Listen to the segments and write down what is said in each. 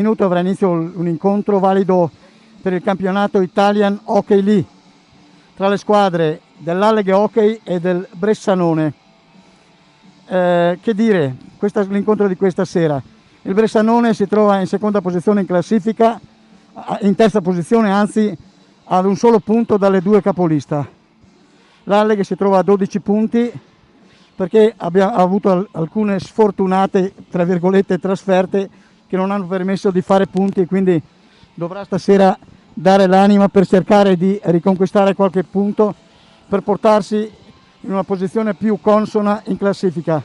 minuto avrà inizio un incontro valido per il campionato Italian Hockey League tra le squadre dell'Alleghe Hockey e del Bressanone. Che dire, l'incontro di questa sera. Il Bressanone si trova in seconda posizione in classifica, in terza posizione anzi, ad un solo punto dalle due capolista. L'Alleghe si trova a 12 punti perché ha avuto alcune sfortunate, tra virgolette, trasferte che non hanno permesso di fare punti, e quindi dovrà stasera dare l'anima per cercare di riconquistare qualche punto per portarsi in una posizione più consona in classifica.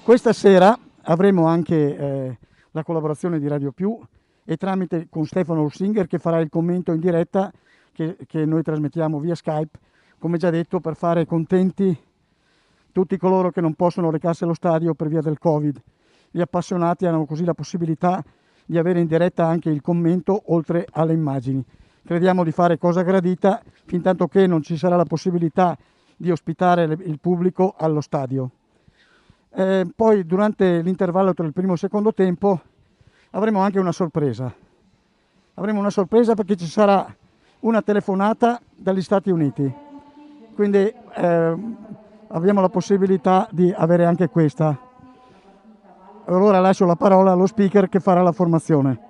Questa sera avremo anche la collaborazione di Radio Più e tramite con Stefano Ursinger, che farà il commento in diretta che noi trasmettiamo via Skype, come già detto, per fare contenti tutti coloro che non possono recarsi allo stadio per via del Covid. Gli appassionati hanno così la possibilità di avere in diretta anche il commento oltre alle immagini. Crediamo di fare cosa gradita fin tanto che non ci sarà la possibilità di ospitare il pubblico allo stadio. Poi durante l'intervallo tra il primo e il secondo tempo avremo anche una sorpresa. Avremo una sorpresa perché ci sarà una telefonata dagli Stati Uniti. Quindi abbiamo la possibilità di avere anche questa. Allora lascio la parola allo speaker che farà la formazione.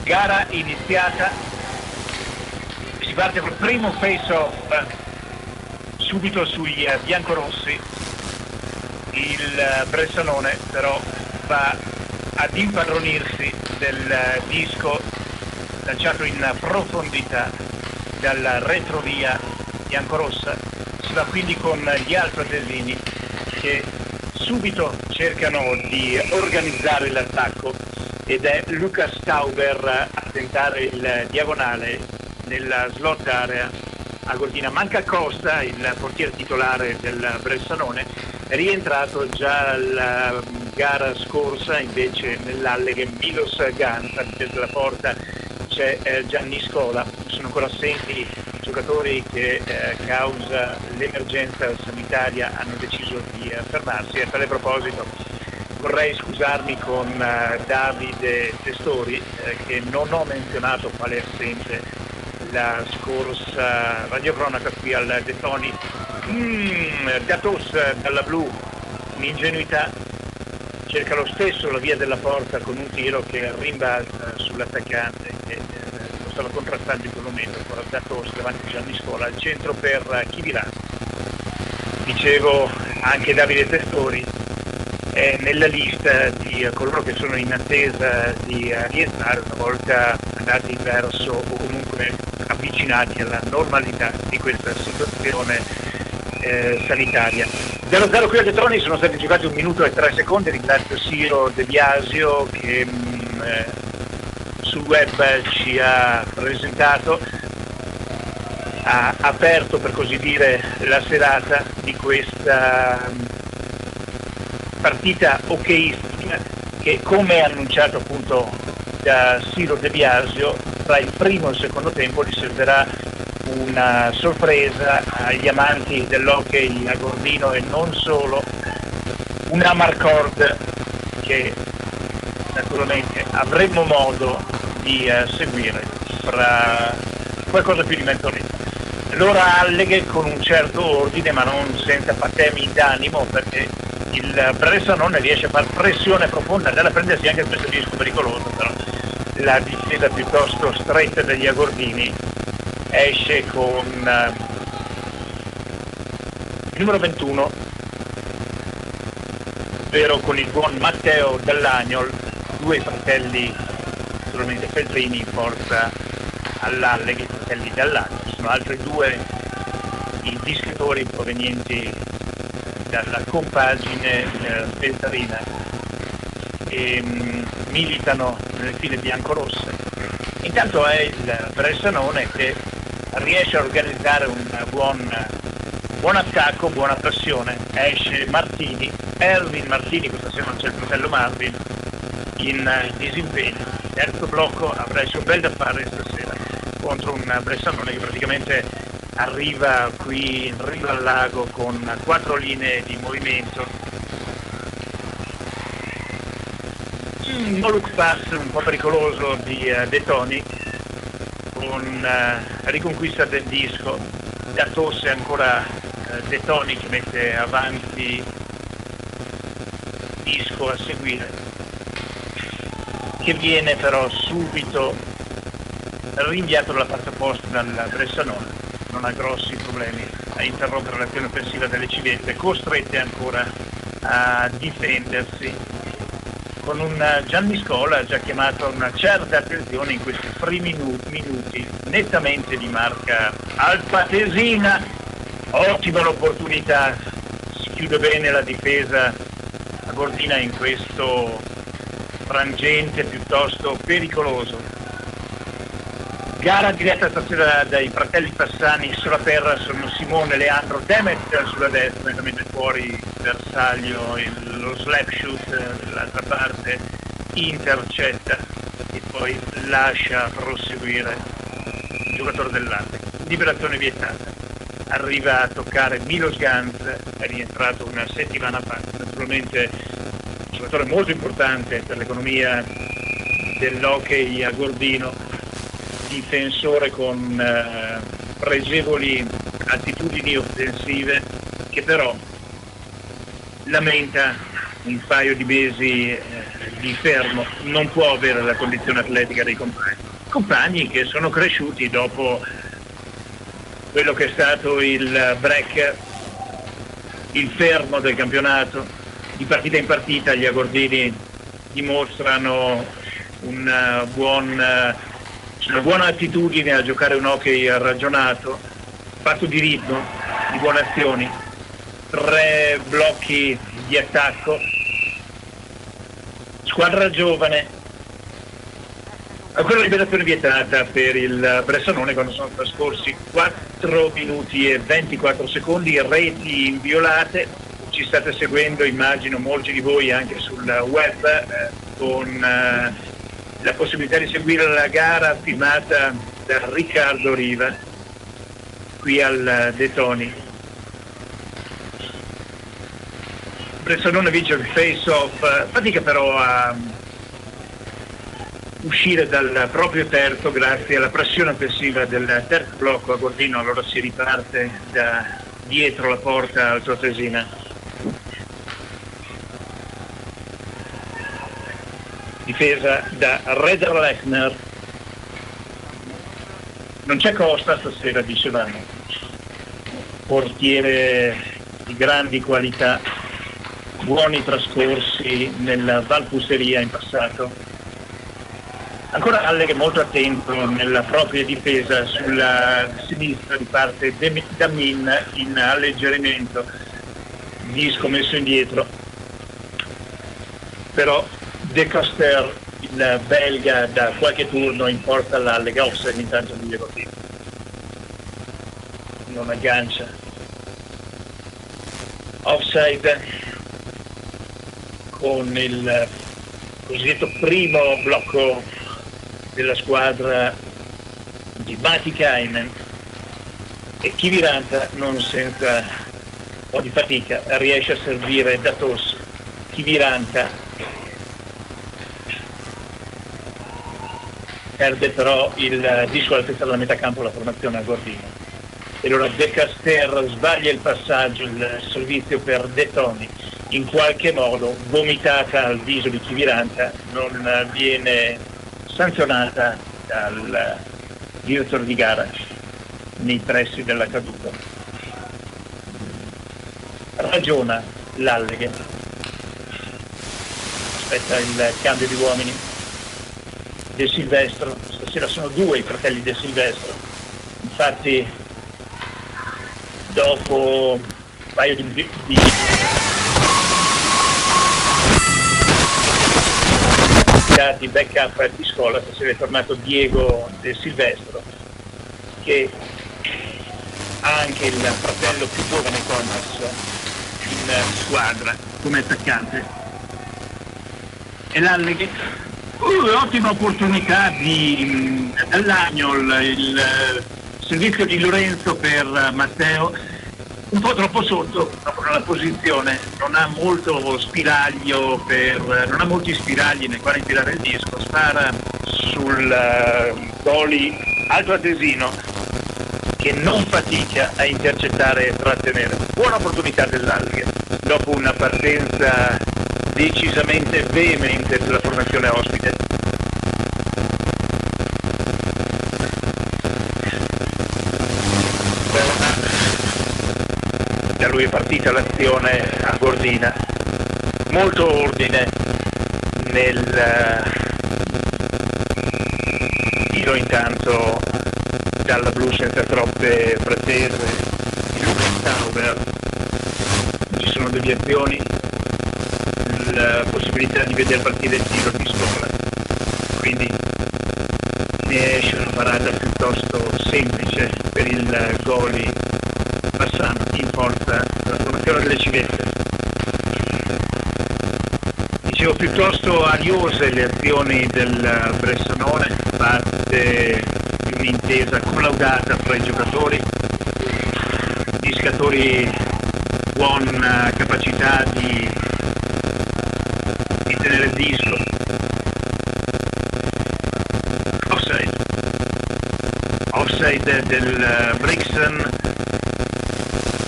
Gara iniziata, si parte col primo face-off subito sugli biancorossi. Il Bressanone però va ad impadronirsi del disco lanciato in profondità dalla retrovia biancorossa. Si va quindi con gli altoatesini che subito cercano di organizzare l'attacco, ed è Luca Stauber a tentare il diagonale nella slot area agordina. Manca Costa, il portiere titolare del Bressanone, è rientrato già la gara scorsa, invece nell'Alleghe Milos Gans, a difesa della porta c'è Gianni Scola. Sono ancora assenti i giocatori che causa l'emergenza sanitaria hanno deciso di fermarsi. A tale proposito vorrei scusarmi con Davide Testori, che non ho menzionato quale assente la scorsa radiocronaca qui al De Toni. Gatos dalla blu, un'ingenuità, cerca lo stesso la via della porta con un tiro che rimbalza sull'attaccante che lo stava contrastando in quel momento. Ancora Gatos davanti a Gianni Scola, al centro per Chivirà. Dicevo, anche Davide Testori è nella lista di coloro che sono in attesa di rientrare una volta andati verso o comunque avvicinati alla normalità di questa situazione sanitaria. 0-0 qui a De Toni, sono stati giocati 1 minuto e 3 secondi. Ringrazio Siro De Biasio che sul web ci ha presentato, ha aperto per così dire la serata di questa partita hockeyistica che, come annunciato appunto da Siro De Biasio, tra il primo e il secondo tempo riserverà una sorpresa agli amanti dell'hockey agordino e non solo, un Amarcord che naturalmente avremo modo di seguire fra qualcosa più di mezz'oretta. Allora Alleghe con un certo ordine, ma non senza patemi d'animo, perché il Bressanone riesce a far pressione profonda, andare a prendersi anche questo disco pericoloso, però la difesa piuttosto stretta degli agordini esce con il numero 21, ovvero con il buon Matteo Dall'Agnol, 2 fratelli naturalmente feltrini in forza all'Alleghe, fratelli Dall'Agnol. Sono altri 2 i discatori provenienti dalla compagine feltrina e militano nelle file biancorosse. Intanto è il Bressanone che riesce a organizzare un buon attacco, buona pressione. Esce Martini, Erwin Martini, questa sera non c'è il fratello Marvin, in disimpegno. Terzo blocco avrà il suo bel da fare stasera contro un Bressanone che praticamente arriva qui in riva al lago con 4 linee di movimento. Un look pass un po' pericoloso di De Toni, con riconquista del disco. Da tosse ancora De Toni che mette avanti disco a seguire, che viene però subito rinviato dalla parte opposta dal Bressanone. Non ha grossi problemi a interrompere l'azione offensiva delle civette, costrette ancora a difendersi, con un Gianni Scola già chiamato a una certa attenzione in questi primi minuti, nettamente di marca alpatesina. Ottima l'opportunità, si chiude bene la difesa agordina in questo frangente piuttosto pericoloso. Gara diretta stasera dai fratelli Passani. Sulla terra sono Simone, Leandro, Demet sulla destra, mentre fuori bersaglio, lo slap shoot dall'altra parte intercetta e poi lascia proseguire il giocatore dell'Ante. Liberazione vietata. Arriva a toccare Milos Gans, è rientrato una settimana fa, naturalmente un giocatore molto importante per l'economia dell'hockey agordino, difensore con pregevoli attitudini offensive, che però lamenta un paio di mesi di fermo, non può avere la condizione atletica dei compagni che sono cresciuti dopo quello che è stato il break, il fermo del campionato. Di partita in partita gli agordini dimostrano una buona attitudine a giocare un hockey ragionato, fatto di ritmo, di buone azioni, 3 blocchi di attacco, squadra giovane. Quella liberazione vietata per il Bressanone quando sono trascorsi 4 minuti e 24 secondi, reti inviolate. Ci state seguendo, immagino molti di voi anche sul web, con la possibilità di seguire la gara filmata da Riccardo Riva qui al De Toni. Bressanone vince il face-off, fatica però a uscire dal proprio terzo grazie alla pressione offensiva del terzo blocco a Gordino. Allora si riparte da dietro la porta altoatesina. Difesa da Rederlechner. Non c'è Costa stasera, dicevamo, portiere di grandi qualità, buoni trascorsi nella Valpusseria in passato. Ancora Alleghe molto attento nella propria difesa, sulla sinistra di parte Damin in alleggerimento, disco messo indietro, però De Coster, il belga, da qualche turno in porta all'Alleghe, offside intanto di Diego Tito. Non aggancia. Offside con il cosiddetto primo blocco della squadra di Matikainen, e Kiviranta, non senza un po' di fatica, riesce a servire da Tos. Kiviranta perde però il disco all'altezza della metà campo la formazione a Gordino, e allora De Caster sbaglia il passaggio, il servizio per De Toni, in qualche modo vomitata al viso di Kiviranta, non viene sanzionata dal direttore di gara nei pressi della caduta. Ragiona l'Alleghe, aspetta il cambio di uomini. De Silvestro, stasera sono 2 i fratelli De Silvestro, infatti dopo un paio di backup di scuola, stasera è tornato Diego De Silvestro, che ha anche il fratello più giovane Thomas in squadra come attaccante. E l'Alleghe, ottima opportunità dall'Agnol, il servizio di Lorenzo per Matteo, un po' troppo sotto nella posizione, non ha molto spiraglio non ha molti spiragli nei quali tirare il disco, spara sul goli altoatesino che non fatica a intercettare e trattenere. Buona opportunità dell'Alleghe dopo una partenza decisamente veemente della formazione ospite. Da lui è partita l'azione a Gordina, molto ordine nel tiro intanto dalla blu senza troppe pretese di Lucas Tauber. Ci sono deviazioni, la possibilità di vedere partire il tiro di scuola, quindi ne esce una parata piuttosto semplice per il goli passando in porta la formazione delle civette. Dicevo, piuttosto ariose le azioni del Bressanone, parte di un'intesa collaudata fra i giocatori, discatori buona capacità di tenere il disco. Offside del Brixton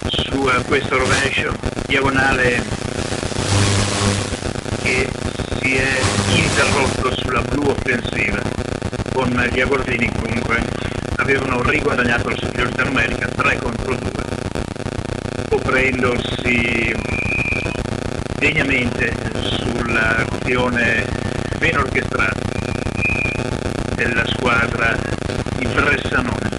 su questo rovescio, diagonale interrotto sulla blu offensiva, con gli agordini comunque avevano riguadagnato la superiorità numerica 3-2, offrendosi degnamente sull'azione ben orchestrata della squadra di Bressanone.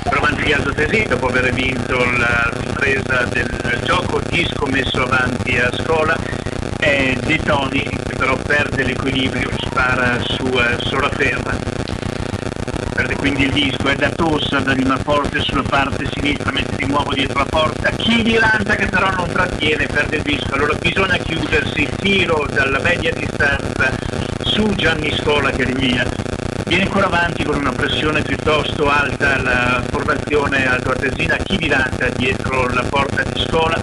Per avanti gli altoatesini, dopo aver vinto la ripresa del gioco, Disco messo avanti a Scola, e De Toni che però perde l'equilibrio, spara su Solaferra, perde quindi il disco, è da Tossa, da Lima Forte sulla parte sinistra, mette di nuovo dietro la porta, Chivilanta che però non trattiene, perde il disco, allora bisogna chiudersi, tiro dalla media distanza su Gianni Scola che rinvia. Viene ancora avanti con una pressione piuttosto alta la formazione altoatesina, Chivilanta dietro la porta di Scola,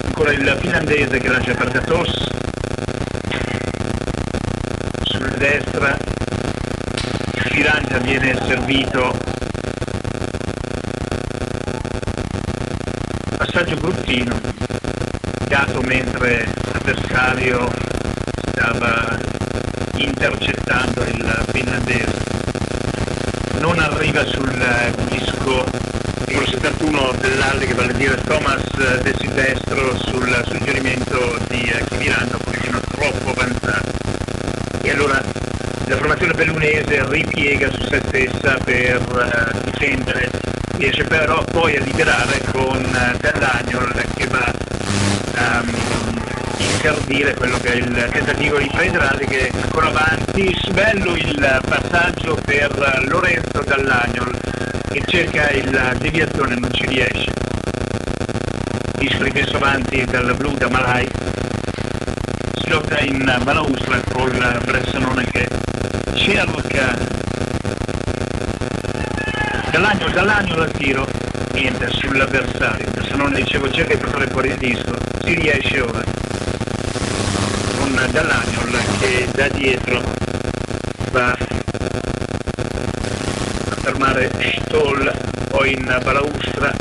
ancora il finlandese che lascia per Datos, sulla destra Chivilanta viene servito, passaggio bruttino dato mentre l'avversario stava intercettando il finlandese, non arriva sul disco numero 71 dell'Alle, che vale a dire Thomas De Silvestro, sul suggerimento di Chivilanta, un pochettino troppo avanzato, e allora la formazione bellunese ripiega su se stessa per difendere, riesce però poi a liberare con Dall'Agnol che va interdire quello che è il tentativo di prendere, che ancora avanti, bello il passaggio per Lorenzo Dall'Agnol che cerca la deviazione, non ci riesce, disco rimesso avanti dal blu da Malai, si lotta in balaustra col Bressanone che cerca Dall'Agnol al tiro, niente sull'avversario, Bressanone dicevo cerca di portare fuori il disco, si riesce ora con Dall'Agnol che da dietro va a fermare Stoll, poi in balaustra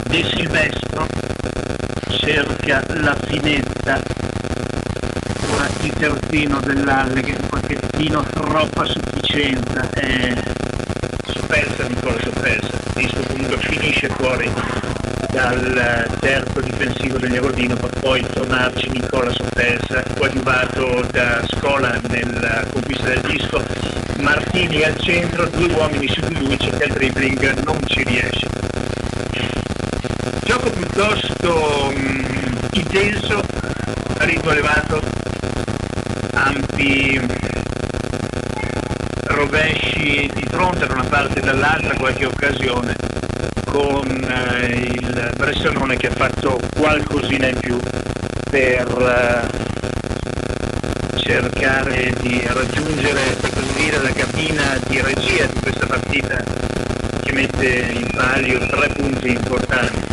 De Silvestro cerca la finetta, ora il terzino dell'Alle che un pochettino troppa sufficienza, Sopelsa, Nicola Sopelsa, disco comunque finisce fuori dal terzo difensivo degli Agordino per poi tornarci Nicola Sopelsa, coadiuvato da Scola nella conquista del disco, Martini al centro, due uomini su di lui, cerca il dribbling, non ci riesce. Gioco piuttosto intenso, a ritmo elevato, ampi rovesci di fronte da una parte e dall'altra, qualche occasione, con il Bressanone che ha fatto qualcosina in più per cercare di raggiungere, per così dire, la cabina di regia di questa partita che mette in palio 3 punti importanti.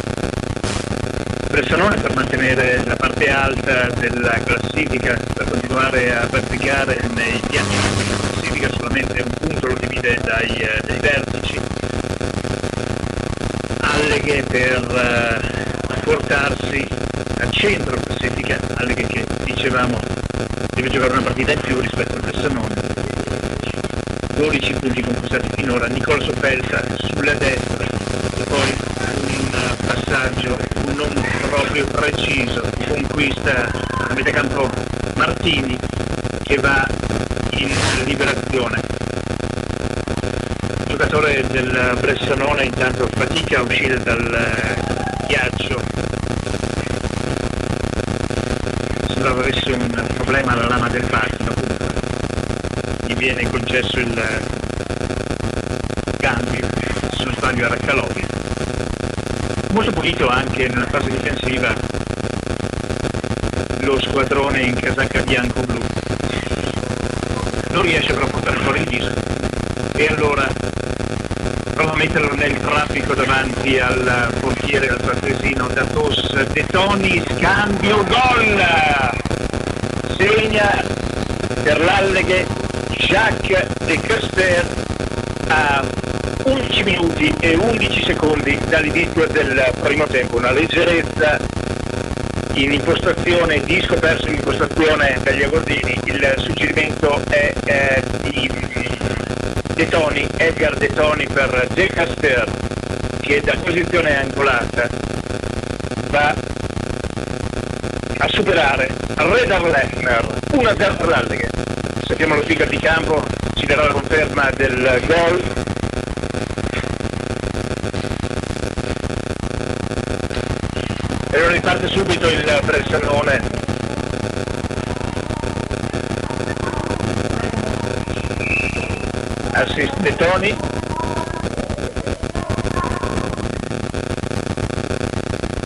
Bressanone per mantenere la parte alta della classifica, per continuare a praticare nei piani della classifica, solamente un punto lo divide dai vertici. Alleghe per portarsi al centro classifica, Alleghe che dicevamo deve giocare una partita in più rispetto al Bressanone. 12 punti conquistati finora, Nicola Sopelsa sulla destra e poi un passaggio non proprio preciso, conquista a metà campo Martini che va in liberazione. Il giocatore del Bressanone intanto fatica a uscire dal ghiaccio, sembrava avesse un problema alla lama del pattino, gli viene concesso il cambio, se non sbaglio era Calori. Molto pulito anche nella fase difensiva lo squadrone in casacca bianco-blu, non riesce però a portare fuori il disco e allora prova a metterlo nel traffico davanti al portiere altoatesino Datos. De Toni, scambio, gol! Segna per l'Alleghe Jacques de Custer a 11 minuti e 11 secondi dall'inizio del primo tempo. Una leggerezza in impostazione, disco perso in impostazione dagli Agordini. Il suggerimento è di Detoni, Edgar Detoni per De Caster, che da posizione angolata va a superare Redar Lechner, 1-0 per l'Alleghe. Sappiamo lo speaker di campo, ci darà la conferma del gol. E allora riparte subito il Bressanone. Assist Detoni.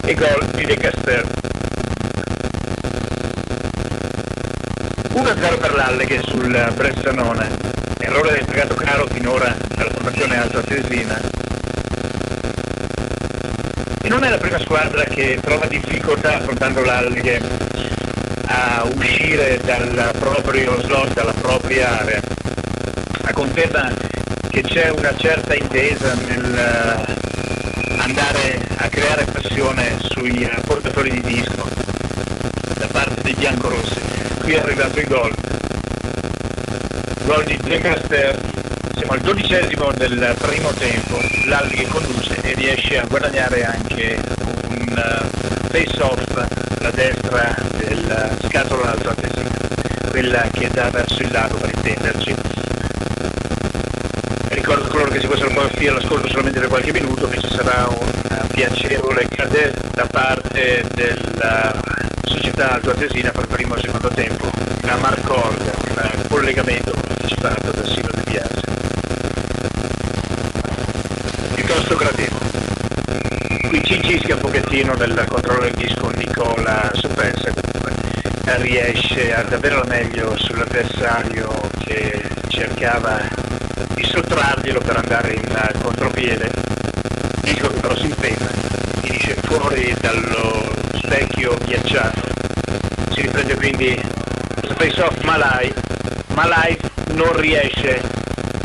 E gol di De Caster. 1-0 per l'Alleghe sul Bressanone. Errore pagato caro finora alla formazione altoatesina. E non è la prima squadra che trova difficoltà affrontando l'Alleghe a uscire dal proprio slot, dalla propria area. A conferma che c'è una certa intesa nel andare a creare pressione sui portatori di disco da parte dei biancorossi. Qui è arrivato il gol di De Caster. Siamo al 12° del primo tempo, l'Alleghe conduce e riesce a guadagnare anche un face-off alla destra del scatolo altoatesina, quella che dà verso il lago per intenderci. Ricordo a coloro che si fossero mossi all'ascolto solamente per qualche minuto che ci sarà un piacevole cadet da parte della società altoatesina per il primo e secondo tempo, la Marcorda, un collegamento partecipato da Silo De Biase. Piuttosto gradevole. Qui ci incisca un pochettino del controllo del disco Nicola Sopessa, riesce ad avere la meglio sull'avversario che cercava di sottrarglielo per andare in contropiede. Disco che però si impegna, finisce fuori dallo specchio ghiacciato. Si riprende quindi questo face-off Malai non riesce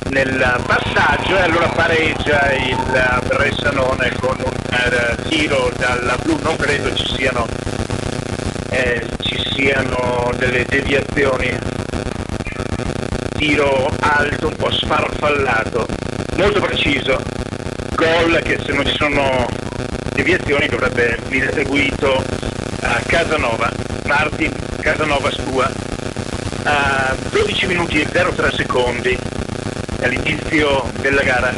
nel passaggio e allora pareggia il Bressanone con un tiro dalla blu. Non credo ci siano delle deviazioni. Tiro alto, un po' sfarfallato, molto preciso. Gol che, se non ci sono deviazioni, dovrebbe venire attribuito a Casanova, Martin Casanova Stua, a 12 minuti e 03 secondi all'inizio della gara.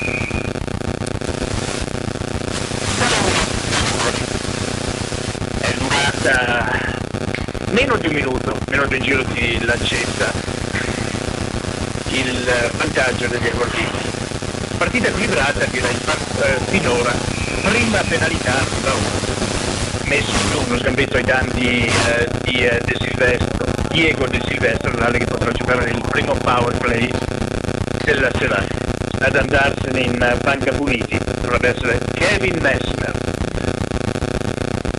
È durata meno di un minuto, meno di un giro di lancetta, il vantaggio degli Agordini. Partita equilibrata, direi, finora. Prima penalità da messo uno sgambetto ai danni di De Silvestro, Diego De Silvestro, l'Alleghe che potrà giocare nel primo power play della serata. Ad andarsene in panca puniti dovrebbe essere Kevin Messner.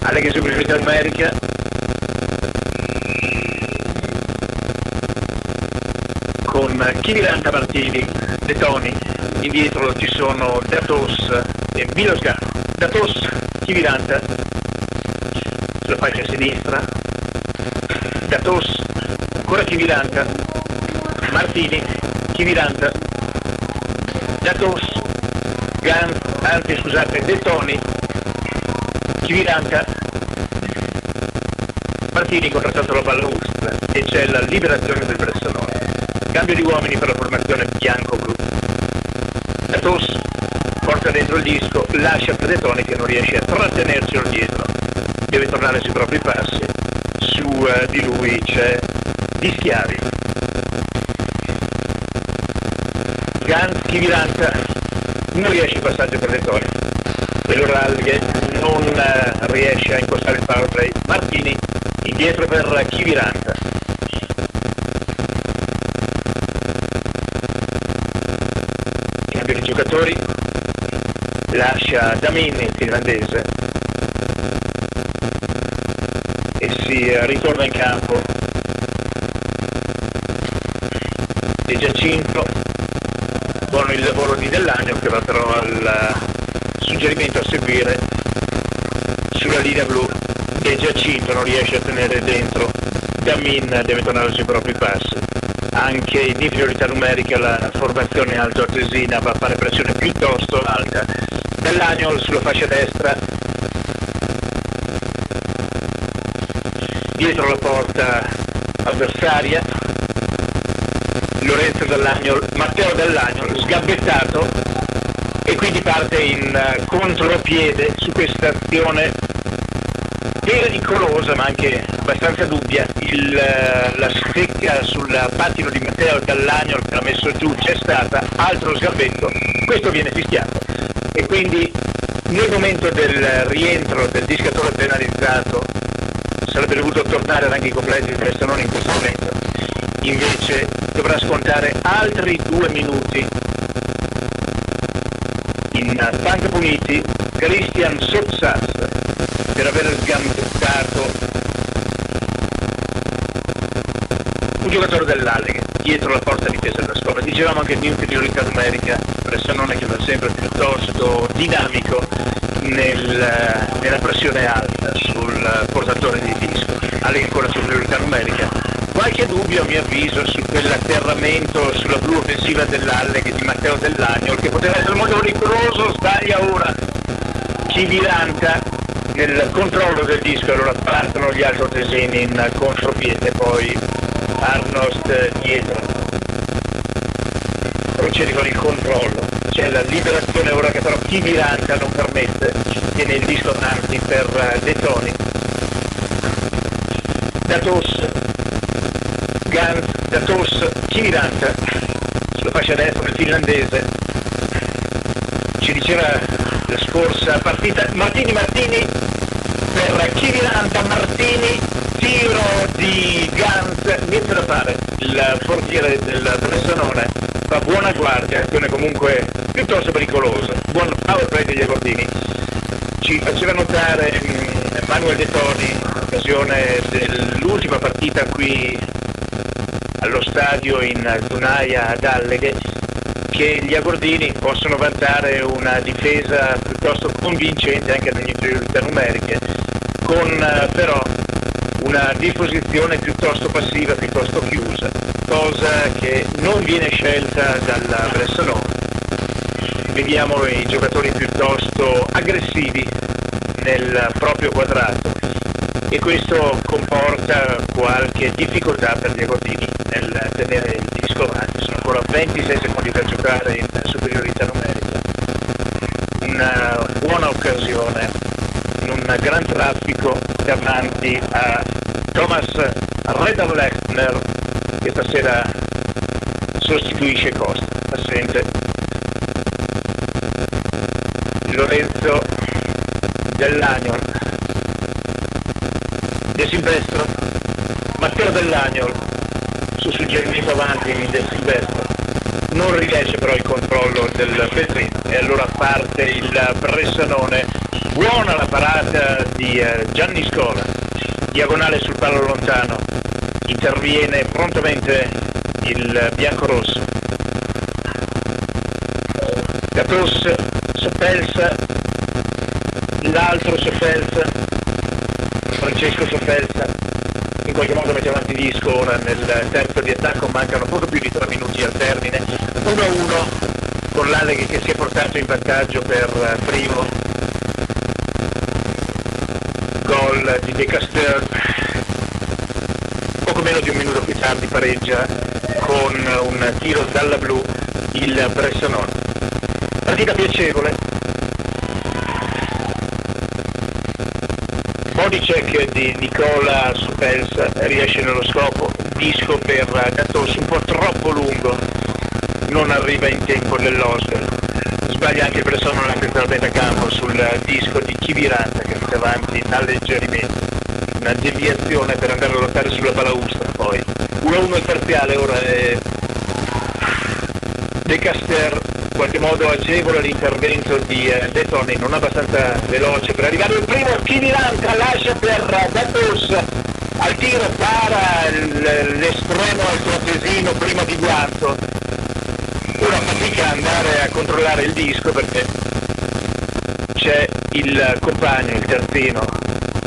Alleghe superiorità numerica. Con Kiviranta, Martini, Detoni. Indietro ci sono Datos e Milos Gano. Datos, Kiviranta sulla fascia sinistra, Datos, ancora Kiviranta, Martini, Kiviranta, Datos, Detoni, Kiviranta, Martini contrastato la palla Ust e c'è la liberazione del Bressanone. Cambio di uomini per la formazione bianco-blu. Datos porta dentro il disco, lascia per Detoni che non riesce a trattenerselo dietro, deve tornare sui propri passi. Su di lui c'è Di Schiavi. Gans, Kiviranta, non riesce il passaggio per Detoni e allora Alleghe non riesce a impostare il power play. Martini indietro per Kiviranta. Cambio di giocatori, lascia Damini, il finlandese, e si ritorna in campo. De Giacinto, buono il lavoro di Dell'Agno che va però al suggerimento a seguire sulla linea blu e Giacinto non riesce a tenere dentro, Damin deve tornare sui propri passi. Anche in inferiorità numerica la formazione altoatesina va a fare pressione piuttosto alta. Dell'Agnol sulla fascia destra, dietro la porta avversaria, Lorenzo Dell'Agnol, Matteo Dell'Agnol sgabbettato, e quindi parte in contropiede su questa azione pericolosa ma anche abbastanza dubbia. La stecca sul pattino di Matteo Dell'Agnol che l'ha messo giù c'è stata, altro sgabbetto, questo viene fischiato, e quindi nel momento del rientro del discatore penalizzato sarebbe dovuto tornare ad angoli completi il Bressanone in questo momento, invece dovrà scontare altri 2 minuti in panca puniti Christian Sotsas per aver sgambettato un giocatore dell'Alleghe dietro la porta difesa della scuola. Dicevamo anche di inferiorità numerica, Bressanone che va sempre piuttosto dinamico nella pressione alta sul portatore di disco. Alleghe ancora superiorità numerica. Qualche dubbio a mio avviso su quell'atterramento sulla blu offensiva dell'Alleghe di Matteo Dell'Agnol, che poteva essere molto pericoloso. Sbaglia ora Chiviranta nel controllo del disco, allora partono gli altoatesini in contropiede, poi Arnost dietro procede con il controllo, c'è la liberazione ora che però Chiviranta non permette, tiene il disco avanti per De Toni. Datos, Gans, Datos, Chiviranta sulla fascia destra il finlandese. Ci diceva la scorsa partita Martini per Chiviranta, Martini, tiro di Gans, niente da fare, il portiere del Bressanone fa buona guardia, azione comunque piuttosto pericolosa, buon power play degli Agordini. Ci faceva notare Manuel De Toni in occasione dell'ultima partita qui allo stadio in Dunaia ad Alleghe che gli Agordini possono vantare una difesa piuttosto convincente anche nelle inferiorità numeriche, con però una disposizione piuttosto passiva, piuttosto chiusa, cosa che non viene scelta dalla Bressanone. Vediamo i giocatori piuttosto aggressivi nel proprio quadrato e questo comporta qualche difficoltà per gli Agordini nel tenere il disco avanti. Sono ancora 26 secondi da giocare in superiorità numerica. Una buona occasione in un gran traffico davanti a Thomas Rederlechner che stasera sostituisce Costa, assente. Lorenzo Dell'Agnol, De Silvestro, Matteo Dell'Agnol su suggerimento avanti di De Silvestro, non riesce però il controllo del Petrino e allora parte il Bressanone. Buona la parata di Gianni Scola, diagonale sul palo lontano, interviene prontamente il biancorosso. Gatos, Soppelsa, l'altro Soppelsa, Francesco Soppelsa, in qualche modo mette avanti disco ora nel terzo di attacco, mancano poco più di 3 minuti al termine, 1-1 con l'Alleghe che si è portato in vantaggio per primo. Gol di De Casteur, poco meno di un minuto più tardi pareggia con un tiro dalla blu il Bressanone. Partita piacevole, bodycheck di Nicola Soppelsa, riesce nello scopo, disco per Gatos un po' troppo lungo, non arriva in tempo nell'Oscar, sbaglia anche il Bressanone anche per metà campo sul disco di Chiviranta che mette avanti in alleggerimento, una deviazione per andare a lottare sulla balaustra. Poi 1-1 il parziale, ora è De Casteur in qualche modo agevola l'intervento di De Toni, non abbastanza veloce per arrivare il primo. Chiviranta lascia per Gatos, al tiro para l'estremo altoatesino prima di guardo, ora fatica ad andare a controllare il disco perché c'è il compagno, il terzino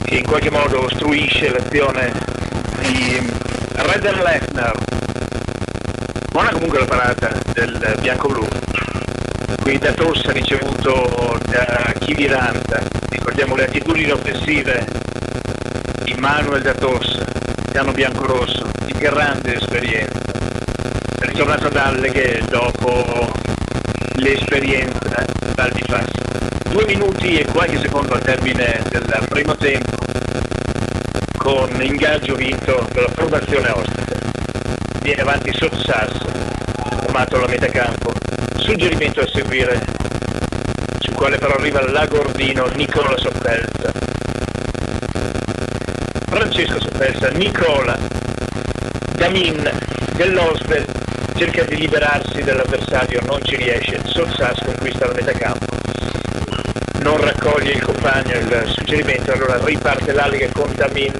che in qualche modo ostruisce l'azione di Reder Lechner. Buona comunque la parata del bianco-blu. Qui da Tossa ricevuto da Kiviranta. Ricordiamo le attitudini offensive di Manuel da Tossa, piano bianco-rosso, di grande esperienza. È ritornato ad Alleghe dopo l'esperienza dal di Fassa. 2 minuti e qualche secondo al termine del primo tempo, con ingaggio vinto per la formazione ospite. Viene avanti sotto Sasso, formato alla metà campo. Suggerimento a seguire, sul quale però arriva l'agordino Nicola Soppelsa. Francesco Soppelsa, Nicola, Damin, dell'Osbel, cerca di liberarsi dall'avversario, non ci riesce. Sossas conquista la metà campo, non raccoglie il compagno il suggerimento, allora riparte l'Alleghe con Damin.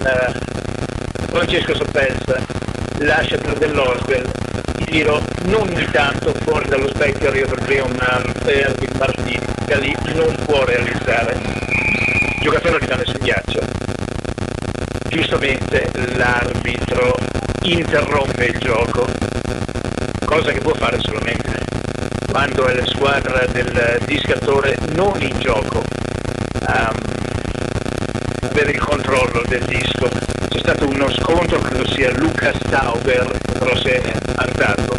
Francesco Soppelsa lascia per dell'Osbel, il tiro non di tanto fuori dallo specchio, arriva per primo Erwin Martini, da lì non può realizzare, il giocatore rimane sul ghiaccio. Giustamente l'arbitro interrompe il gioco, cosa che può fare solamente quando è la squadra del discatore non in gioco a avere il controllo del disco. C'è stato uno scontro, credo sia Luca Stauber, però si è alzato,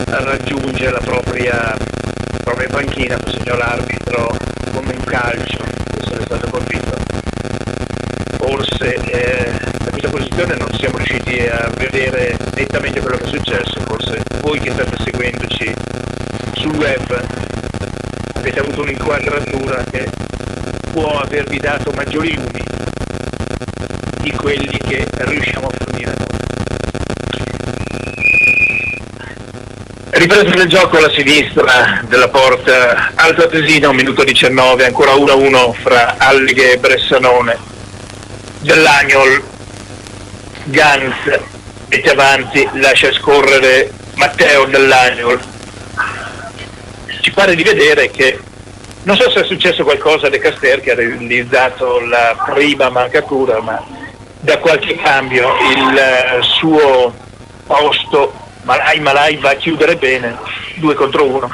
raggiunge la propria panchina, segna l'arbitro come un calcio, essere stato colpito. Forse da questa posizione non siamo riusciti a vedere nettamente quello che è successo, forse voi che state seguendoci sul web avete avuto un'inquadratura che può avervi dato maggiori lumi di quelli che riusciamo a fornire noi. Ripresa del gioco alla sinistra della porta Alto Tesino, minuto 19, ancora 1-1 fra Alleghe e Bressanone. Dell'Agnol, Gans mette avanti, lascia scorrere Matteo Dell'Agnol. Ci pare di vedere che, non so se è successo qualcosa a De Caster che ha realizzato la prima marcatura, ma da qualche cambio il suo posto Malai va a chiudere bene, 2 contro 1.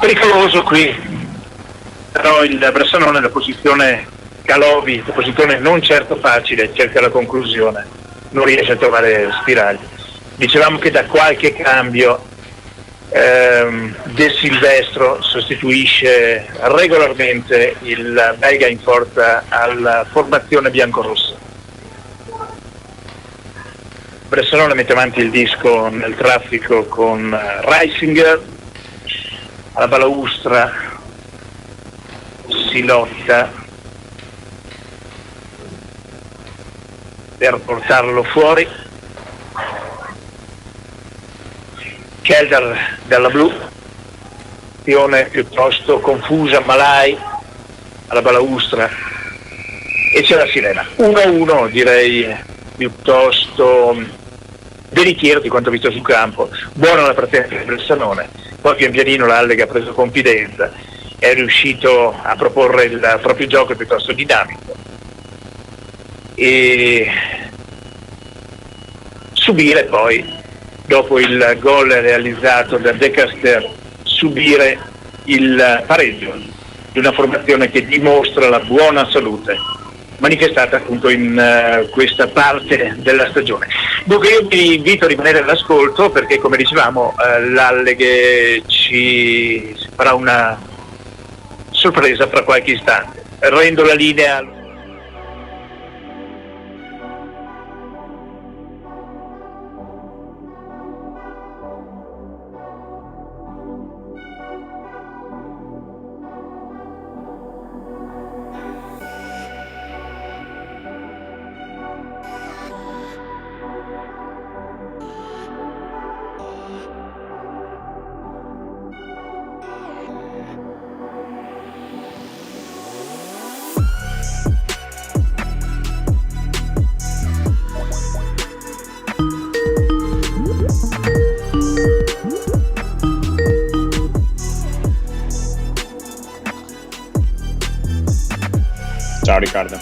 Pericoloso qui, però il Bressanone nella posizione Calovi, la posizione non certo facile, cerca la conclusione, non riesce a trovare spiragli. Dicevamo che da qualche cambio De Silvestro sostituisce regolarmente il belga in forza alla formazione biancorossa. Bressanone mette avanti il disco nel traffico con Reisinger, alla balaustra si lotta per portarlo fuori. Kelder dalla blu, azione piuttosto confusa, Malai alla balaustra e c'è la sirena. 1-1 direi piuttosto veritiero di quanto visto sul campo. Buona la partenza del Bressanone, poi pian pianino l'Alleghe ha preso confidenza, è riuscito a proporre il proprio gioco piuttosto dinamico e subire poi, dopo il gol realizzato da De Caster, subire il pareggio di una formazione che dimostra la buona salute manifestata appunto in questa parte della stagione. Dunque io vi invito a rimanere all'ascolto perché, come dicevamo, l'Alleghe ci farà una sorpresa fra qualche istante. Rendo la linea. Riccardo.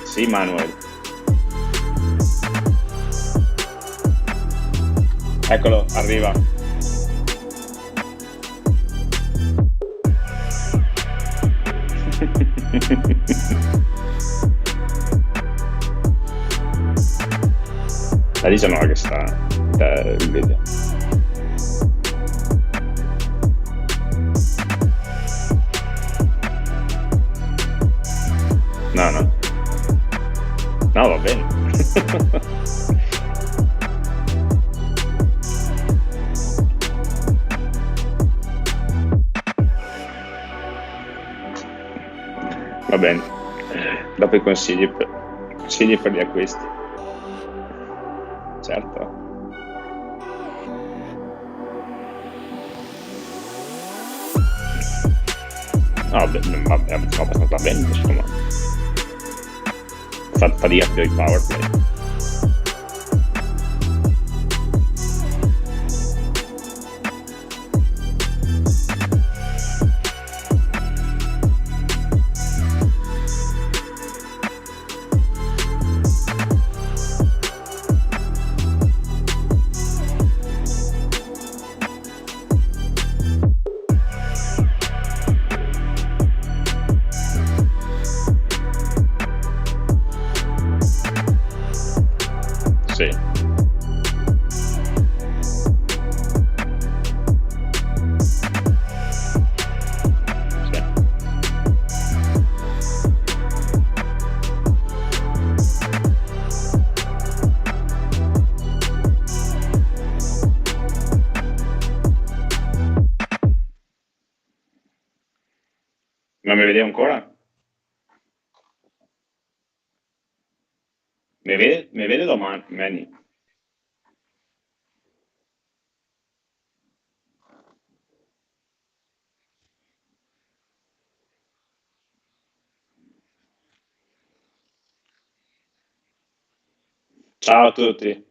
Sì, Manuel. Eccolo, arriva. La dice no che sta il video. No, no. No, va bene. Va bene. Dopo i consigli per gli acquisti. Certo. No, va bene, insomma. Fa di i power play. Sì. Sì. Ma mi vedi ancora? Mi vede domani, Manny? Ciao a tutti.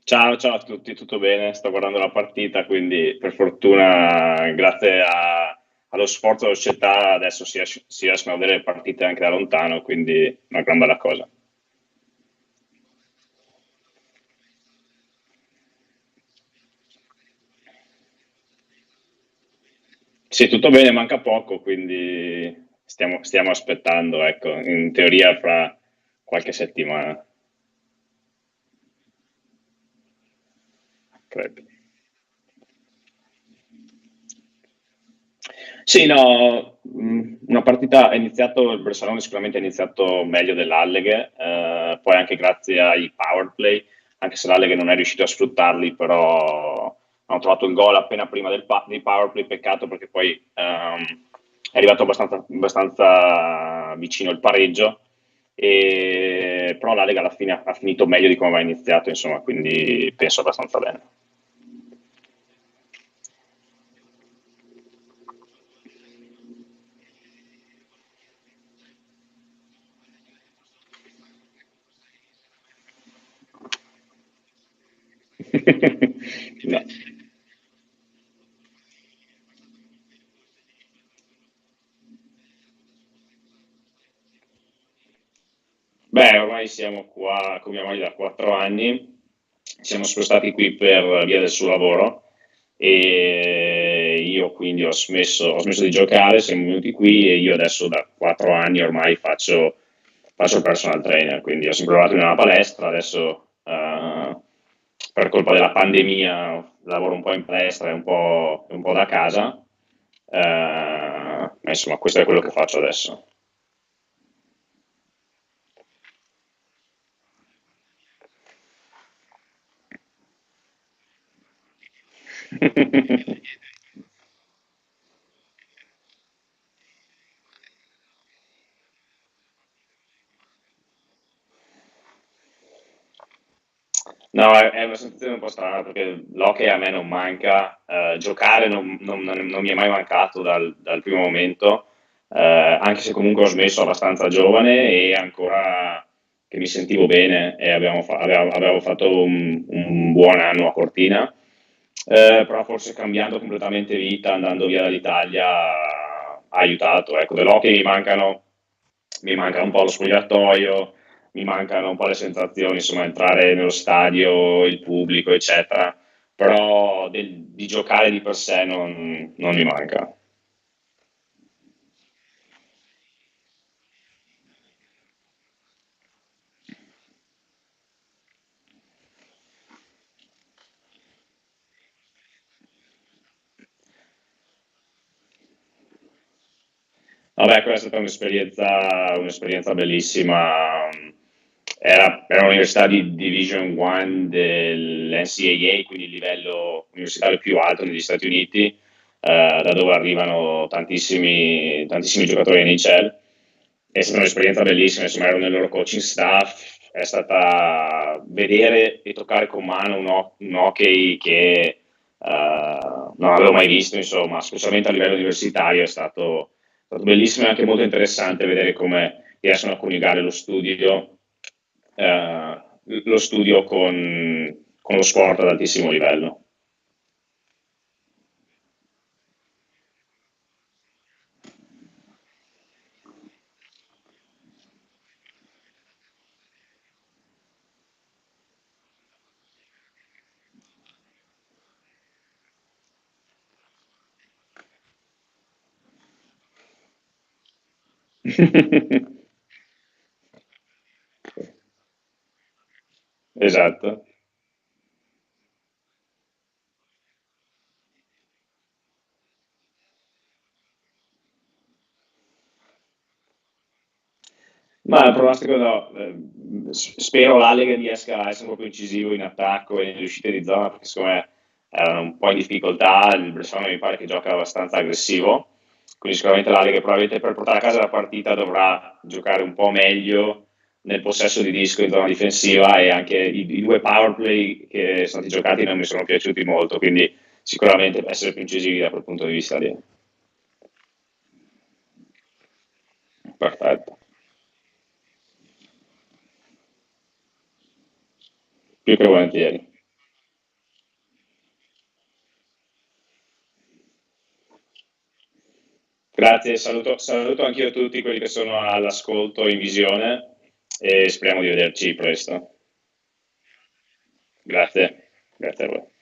Ciao a tutti, tutto bene? Sto guardando la partita, quindi per fortuna, grazie allo sforzo della società, adesso si riescono a vedere le partite anche da lontano, quindi una gran bella cosa. Sì, tutto bene, manca poco, quindi stiamo aspettando, ecco, in teoria fra qualche settimana, credo. Sì, no, una partita è iniziato, il Bressanone sicuramente ha iniziato meglio dell'Alleghe, poi anche grazie ai power play, anche se l'Alleghe non è riuscito a sfruttarli, però hanno trovato il gol appena prima dei power play, peccato perché poi è arrivato abbastanza vicino il pareggio, però l'Alleghe alla fine ha finito meglio di come aveva iniziato, insomma, quindi penso abbastanza bene. No. Beh, ormai siamo qua con mia moglie da 4 anni, siamo spostati qui per via del suo lavoro e io quindi ho smesso di giocare, siamo venuti qui e io adesso da 4 anni ormai faccio il personal trainer, quindi ho sempre lavorato in una palestra, adesso per colpa della pandemia lavoro un po' in palestra e un po' da casa, ma insomma questo è quello che faccio adesso. No, è una sensazione un po' strana perché l'hockey a me non manca, giocare non mi è mai mancato dal primo momento, anche se comunque ho smesso abbastanza giovane e ancora che mi sentivo bene e avevo fatto un buon anno a Cortina, però forse cambiando completamente vita, andando via dall'Italia, ha aiutato. Ecco, dell'hockey mi manca un po' lo spogliatoio, mi mancano un po' le sensazioni, insomma, entrare nello stadio, il pubblico, eccetera, però di giocare di per sé non mi manca. Vabbè, quella è stata un'esperienza bellissima. Era un'università di Division 1 dell'NCAA, quindi il livello universitario più alto negli Stati Uniti, da dove arrivano tantissimi giocatori NHL. È stata un'esperienza bellissima, insomma, ero nel loro coaching staff, è stata vedere e toccare con mano un hockey che non avevo mai visto, insomma, specialmente a livello universitario è stato bellissimo e anche molto interessante vedere come riescono a coniugare lo studio con lo sport ad altissimo livello. Esatto. Ma il pronostico no, spero l'Alleghe riesca a essere un po' più incisivo in attacco e nelle uscite di zona perché secondo me erano un po' in difficoltà, il Bresciano mi pare che gioca abbastanza aggressivo, quindi sicuramente l'Alleghe probabilmente per portare a casa la partita dovrà giocare un po' meglio nel possesso di disco in zona difensiva e anche i due power play che sono stati giocati non mi sono piaciuti molto, quindi sicuramente essere più incisivi da quel punto di vista lì. Perfetto, più che volentieri. Grazie, saluto anch'io tutti quelli che sono all'ascolto in visione e speriamo di vederci presto. Grazie, grazie a voi.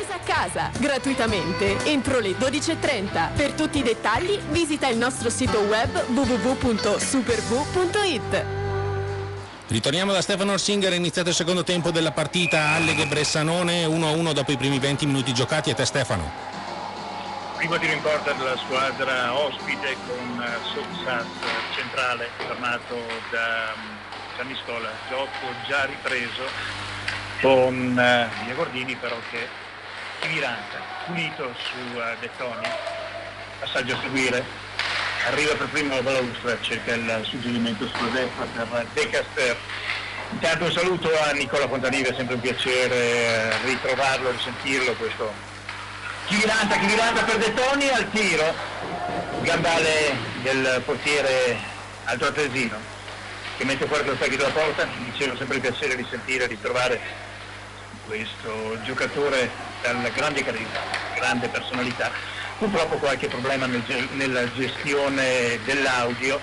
Presa a casa, gratuitamente, entro le 12:30. Per tutti i dettagli visita il nostro sito web www.superv.it. Ritorniamo da Stefano Orsinger, è iniziato il secondo tempo della partita Alleghe-Bressanone, 1-1 dopo i primi 20 minuti giocati. A te Stefano. Primo tiro in porta della squadra ospite con Sotsas centrale fermato da Gianni Scola, gioco già ripreso con Iagordini però che Viranta, pulito su De Toni, passaggio a seguire, arriva per primo Balaustra, cerca il suggerimento sulla destra per De Caster. Intanto un saluto a Nicola Fontanive, è sempre un piacere ritrovarlo, risentirlo questo. Chi viranta per De Toni al tiro, gambale del portiere altoatesino che mette fuori lo specchio della porta. Dicevo, sempre il piacere di sentire, di trovare questo giocatore dal grande carisma, grande personalità. Purtroppo qualche problema nella gestione dell'audio,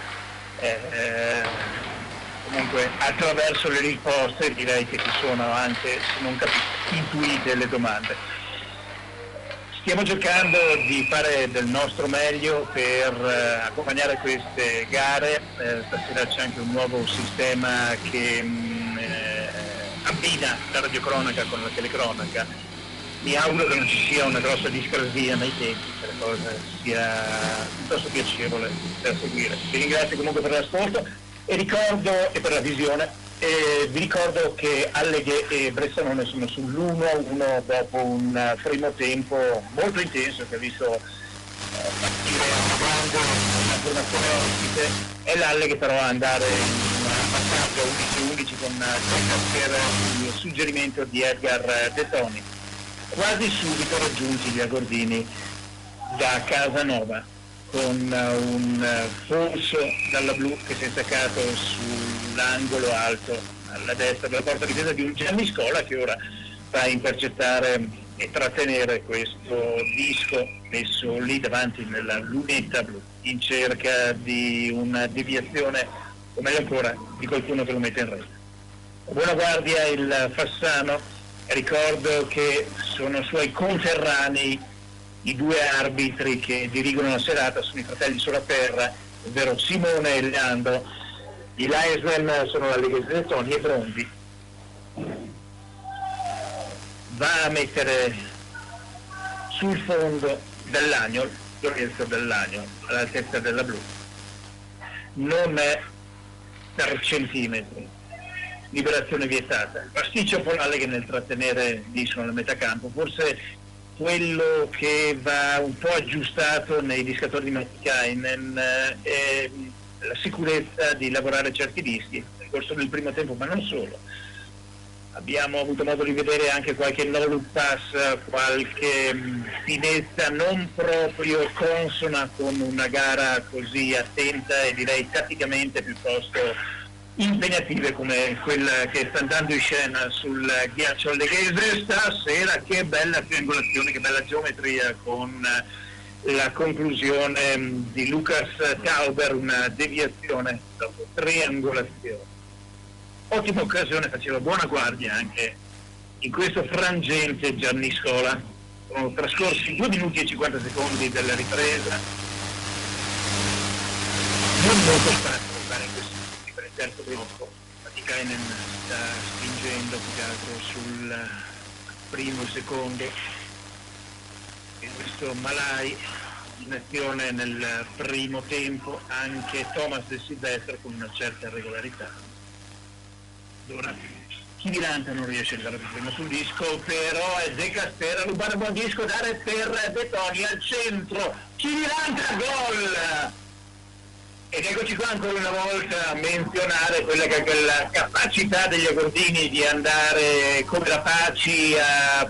comunque attraverso le risposte direi che ci sono anche, se non intuite le domande. Stiamo cercando di fare del nostro meglio per accompagnare queste gare. Stasera c'è anche un nuovo sistema che abbina la radiocronaca con la telecronaca. Mi auguro che non ci sia una grossa discrasia nei tempi, che la cosa sia piuttosto piacevole da seguire. Vi ringrazio comunque per l'ascolto e per la visione. E vi ricordo che Alleghe e Bressanone sono sull'1-1 dopo un primo tempo molto intenso che ha visto partire una formazione ospite e l'Alleghe però andare in passaggio 11-11 con il suggerimento di Edgar De Toni. Quasi subito raggiunti gli Agordini da Casanova con un polso dalla blu che si è staccato sull'angolo alto alla destra della porta difesa di un Gianni Scola che ora va a intercettare e trattenere questo disco messo lì davanti nella lunetta blu in cerca di una deviazione o meglio ancora di qualcuno che lo mette in rete. Buona guardia il Fassano, ricordo che sono suoi conterranei i due arbitri che dirigono la serata, sono i fratelli Solaterra, ovvero Simone e Leandro. I linesmen sono la Lega De Toni e Brondi. Va a mettere sul fondo dell'Agnol, Lorenzo dell'Agnol, all'altezza della blu. Non è per centimetri. Liberazione vietata. Pasticcio Polale nel trattenere Disco nella metà campo, forse quello che va un po' aggiustato nei discatori di Matikainen è la sicurezza di lavorare certi dischi nel corso del primo tempo, ma non solo. Abbiamo avuto modo di vedere anche qualche no-look pass, qualche finezza non proprio consona con una gara così attenta e direi tatticamente piuttosto impegnative come quella che sta andando in scena sul ghiaccio alleghese stasera. Che bella triangolazione, che bella geometria con la conclusione di Lucas Tauber, una deviazione dopo triangolazione. Ottima occasione, faceva buona guardia anche in questo frangente Gianni Scola. Sono trascorsi 2 minuti e 50 secondi della ripresa, non molto spazio fare in questo per il terzo blocco. Matikainen sta spingendo più che altro sul primo e secondo e questo Malai in azione nel primo tempo, anche Thomas De Silvestro con una certa regolarità. Ora Chivilanta non riesce ad andare prima sul disco, però è De Caster a rubare un buon disco, dare per De Toni al centro, Chivilanta gol! Ed eccoci qua ancora una volta a menzionare quella che è quella capacità degli Agordini di andare come Rapaci a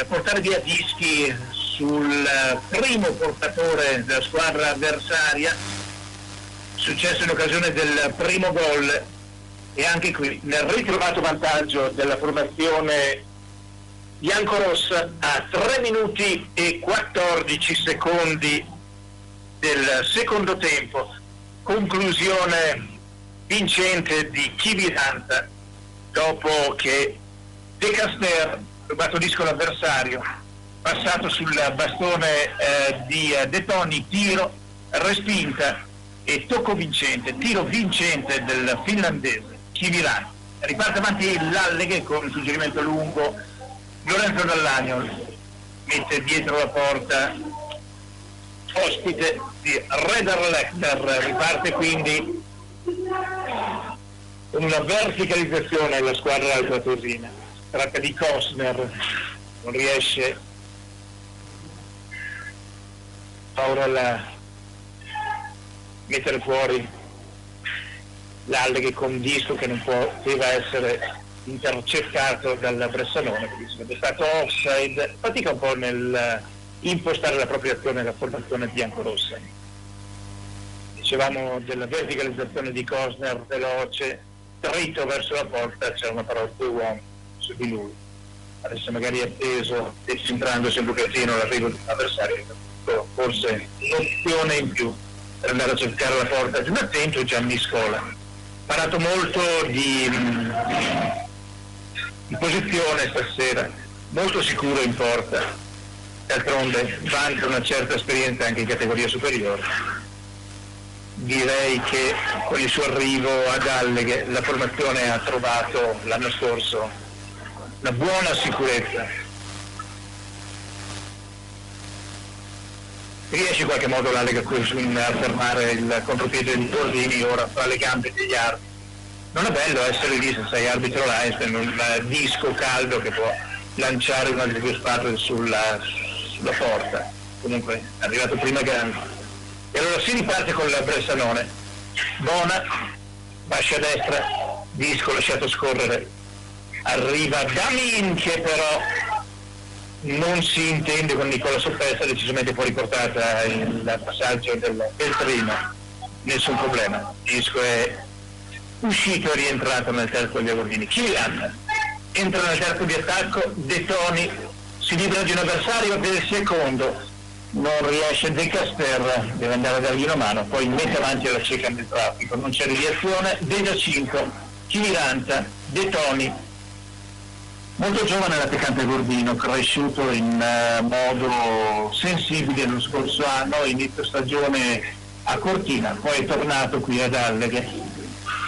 portare via dischi sul primo portatore della squadra avversaria, successo in occasione del primo gol e anche qui nel ritrovato vantaggio della formazione biancorossa a 3 minuti e 14 secondi del secondo tempo. Conclusione vincente di Chivilanta dopo che De Caster ha rubato disco l'avversario passato sul bastone di De Toni, tiro, respinta e tocco vincente, tiro vincente del finlandese Kiviranta. Riparte avanti l'Alleghe con il suggerimento lungo, Lorenzo Dall'Agno mette dietro la porta, ospite di Rederlechter, riparte quindi con una verticalizzazione alla squadra altoatesina. Tratta di Kostner, non riesce ora a mettere fuori l'Alleghe con disco che non poteva essere intercettato dal Bressanone, quindi sarebbe stato offside. Fatica un po' nel impostare la propria azione la formazione biancorossa. Dicevamo della verticalizzazione di Kostner veloce, dritto verso la porta, c'era una parola due uomini su di lui. Adesso magari è atteso, decentrandosi un pochettino l'arrivo dell'avversario, forse un'opzione in più per andare a cercare la porta di un attento Gianni Scola. Parato molto di posizione stasera, molto sicuro in porta, d'altronde vanta una certa esperienza anche in categoria superiore. Direi che con il suo arrivo ad Alleghe la formazione ha trovato l'anno scorso una buona sicurezza. Riesce in qualche modo l'Alleghe a fermare il contropiede di Bordini ora fra le gambe degli arbitri. Non è bello essere lì se sei arbitro Leinstein, un disco caldo che può lanciare una delle due spade sulla porta. Comunque è arrivato prima Ganzi. E allora si riparte con la Bressanone. Bona, bascia a destra, disco lasciato scorrere. Arriva Damin che però non si intende con Nicola Sopessa, decisamente fuori portata il passaggio del primo. Nessun problema. Disco è uscito e rientrato nel terzo di Agordini. Kiviranta entra nel terzo di attacco, De Toni si libera di un avversario del secondo, non riesce De Caster, deve andare a dargli una mano, poi mette avanti alla cieca nel traffico, non c'è deviazione, De Giacinto, Kiviranta, De Toni, molto giovane l'attaccante Gordino, cresciuto in modo sensibile lo scorso anno, inizio stagione a Cortina, poi è tornato qui ad Alleghe.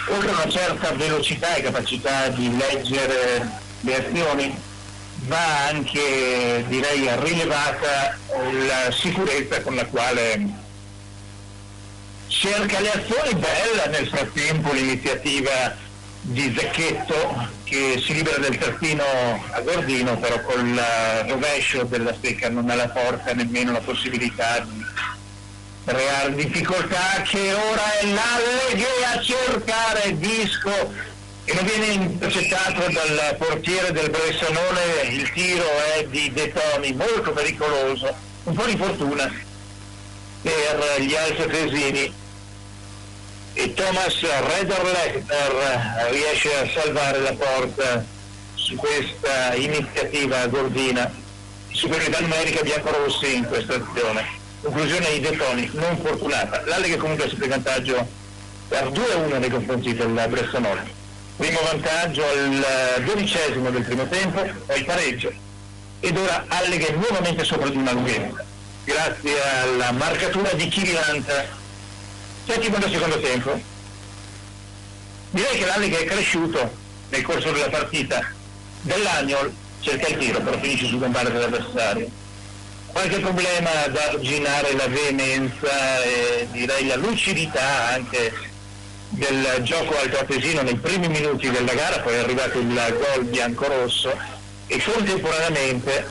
Oltre a una certa velocità e capacità di leggere le azioni, va anche, direi, rilevata la sicurezza con la quale cerca le azioni. Bella nel frattempo l'iniziativa di Zecchetto che si libera del terzino a Gordino, però col rovescio della stecca non ha la forza nemmeno la possibilità di creare difficoltà, che ora è l'Alleghe a cercare disco e non viene intercettato dal portiere del Bressanone. Il tiro è di De Toni, molto pericoloso, un po' di fortuna per gli altoatesini e Thomas Rederlechter riesce a salvare la porta su questa iniziativa gordina. Superiorità numerica biancorossi in questa azione. Conclusione di De Toni, non fortunata. L'Alleghe comunque si prende vantaggio per 2-1 nei confronti del Bressanone. Primo vantaggio al 12° del primo tempo, poi pareggio. Ed ora Alleghe nuovamente sopra di una lunghezza. Grazie alla marcatura di Kiviranta. Settimo del secondo tempo. Direi che l'Alleghe è cresciuto nel corso della partita. Dell'Agnol cerca il tiro, però finisce sul gambare dell'avversario. Qualche problema da arginare la veemenza e direi la lucidità anche del gioco altoatesino nei primi minuti della gara, poi è arrivato il gol biancorosso e contemporaneamente,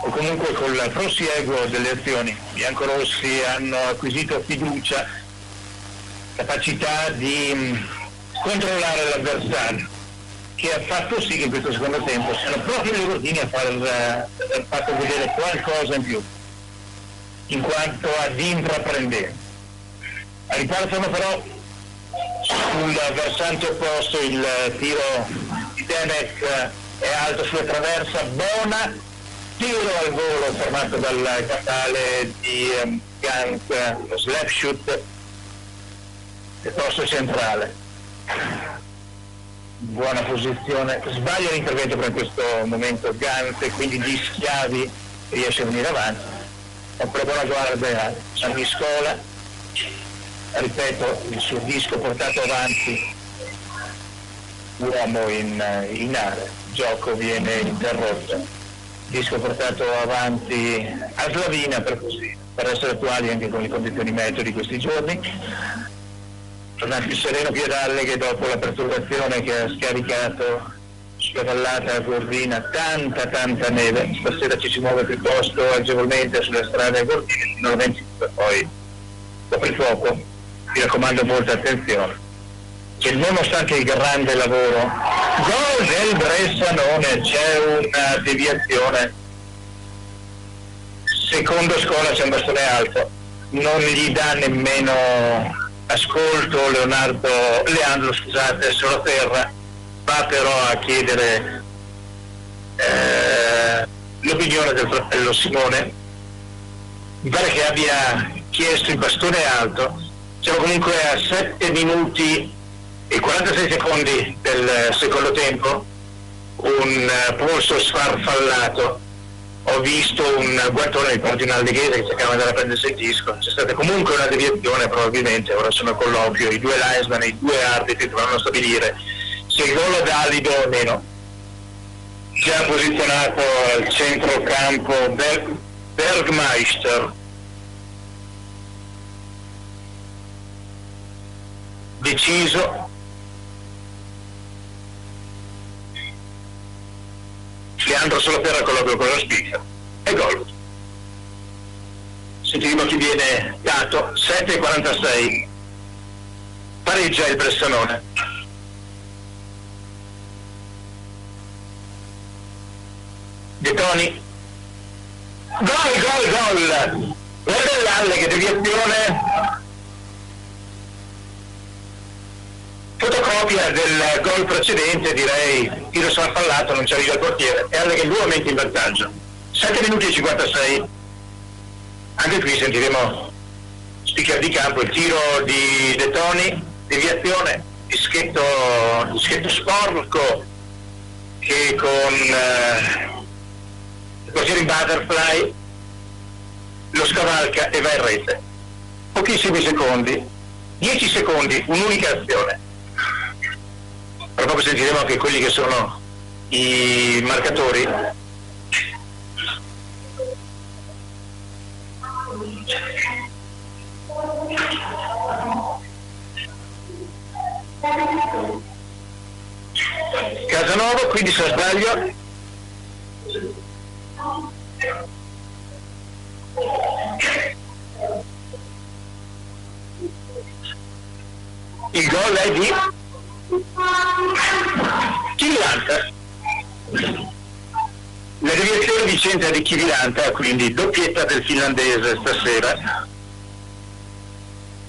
o comunque col prosieguo delle azioni, i biancorossi hanno acquisito fiducia, capacità di controllare l'avversario, che ha fatto sì che in questo secondo tempo siano proprio le Gordini a aver fatto vedere qualcosa in più in quanto ad intraprendere. Ripartono però sul versante opposto, il tiro di Demek è alto sulla traversa, Bona, tiro al volo fermato dal capitale di Gans, lo slap shoot piuttosto centrale. Buona posizione, sbaglia l'intervento per questo momento Gans e quindi gli schiavi riesce a venire avanti. Ho per buona guardia San Miscola, ripeto, il suo disco portato avanti, uomo in area, gioco viene interrotto, disco portato avanti a Slavina per essere attuali anche con le condizioni meteo di questi giorni. Tornato più sereno qui ad Alleghe dopo la perturbazione che ha scaricato sulla vallata Gordina tanta neve. Stasera ci si muove piuttosto agevolmente sulle strade a Gordina, fino alla 25, poi dopo il fuoco. Vi raccomando molta attenzione, che nonostante il grande lavoro, gol del Bressanone, c'è una deviazione. Secondo Scola c'è un bastone alto, non gli dà nemmeno ascolto Leandro, sulla terra, va però a chiedere l'opinione del fratello Simone. Mi pare che abbia chiesto il bastone alto. Siamo comunque a 7 minuti e 46 secondi del secondo tempo, un polso sfarfallato. Ho visto un guantone di Portino Alleghese che cercava di andare a prendersi il disco. C'è stata comunque una deviazione, probabilmente, ora sono a colloquio, i due linesman, i due arbitri dovranno stabilire se il gol è valido o meno. Già posizionato al centrocampo Bergmeister, deciso. Leandro sulla terra colloquio con lo speaker e gol. Sentiremo chi viene dato. 7:46, pareggia il Bressanone. De Toni, gol dell'Alleghe, deviazione, fotocopia del gol precedente, direi, tiro sfarfallato, non ci arriva il portiere e Alleghe nuovamente in vantaggio. 7 minuti e 56, anche qui sentiremo speaker di campo, il tiro di De Toni, deviazione, dischetto sporco che con il portiere in butterfly lo scavalca e va in rete. Pochissimi secondi, 10 secondi, un'unica azione. Tra poco sentiremo anche quelli che sono i marcatori. Casanova, quindi se non sbaglio il gol è di Chivilanta. La deviazione di centro di Chivilanta, quindi doppietta del finlandese stasera.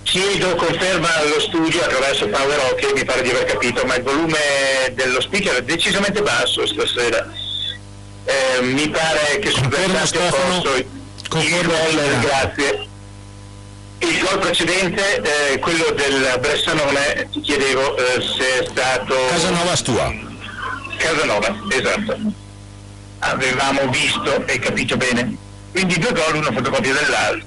Chiedo conferma allo studio attraverso Power Hockey, mi pare di aver capito, ma il volume dello speaker è decisamente basso stasera. Mi pare che sul versante opposto il gol, grazie. Il gol precedente, quello del Bressanone, ti chiedevo se è stato Casanova Stua. Casanova, esatto. Avevamo visto e capito bene. Quindi 2 gol, una fotocopia dell'altro.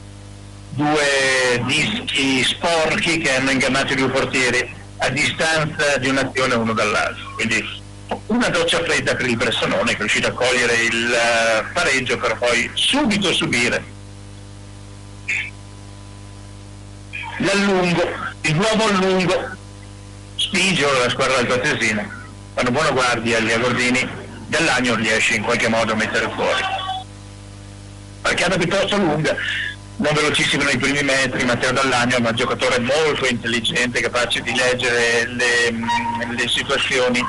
2 dischi sporchi che hanno ingannato i 2 portieri a distanza di un'azione uno dall'altro. Quindi una doccia fredda per il Bressanone, che è riuscito a cogliere il pareggio per poi subito subire l'allungo, il nuovo allungo. Spigio, la squadra del Patesina, fanno buona guardia agli agordini, Dell'Agno riesce in qualche modo a mettere fuori. Parchiata piuttosto lunga, non velocissimo nei primi metri, Matteo Dell'Agno è un giocatore molto intelligente, capace di leggere le situazioni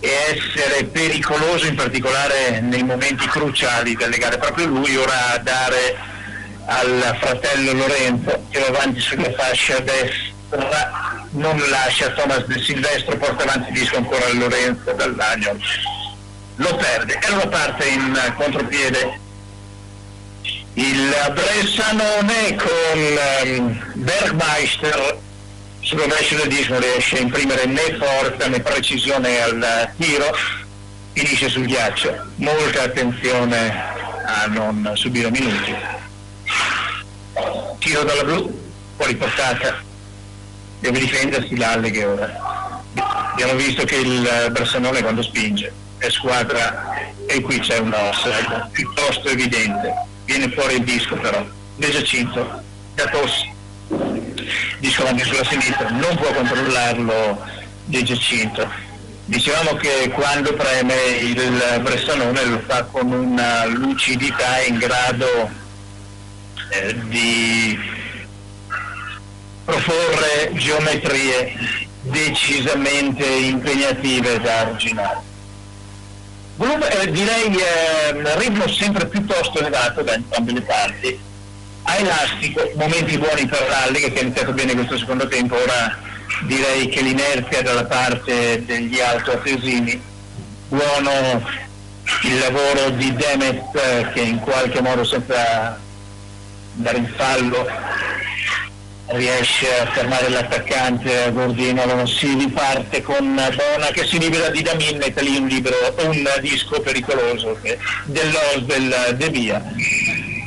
e essere pericoloso in particolare nei momenti cruciali delle gare. Proprio lui ora a dare al fratello Lorenzo, che va avanti sulla fascia destra, non lascia Thomas De Silvestro, porta avanti il disco ancora a Lorenzo Dell'Agno, lo perde e lo parte in contropiede il Bressanone con Bergmeister. Sul rovescio del disco riesce a imprimere né forza né precisione al tiro, finisce sul ghiaccio. Molta attenzione a non subire minuti. Tiro dalla blu, fuori portata, deve difendersi l'Alleghe ora. Abbiamo visto che il Bressanone quando spinge è squadra, e qui c'è un offside piuttosto evidente, viene fuori il disco però, De Giacinto, Gatossi, disco avanti sulla sinistra, non può controllarlo De Giacinto. Dicevamo che quando preme il Bressanone lo fa con una lucidità in grado di proporre geometrie decisamente impegnative da arginare. Direi ritmo sempre piuttosto elevato da entrambe le parti, a elastico, momenti buoni per l'Alleghe che ha iniziato bene questo secondo tempo. Ora direi che l'inerzia dalla parte degli altoatesini, buono il lavoro di Demet che in qualche modo senza dare in fallo riesce a fermare l'attaccante Gordino, si riparte con Bona che si libera di Damin, mette lì un disco pericoloso del devia,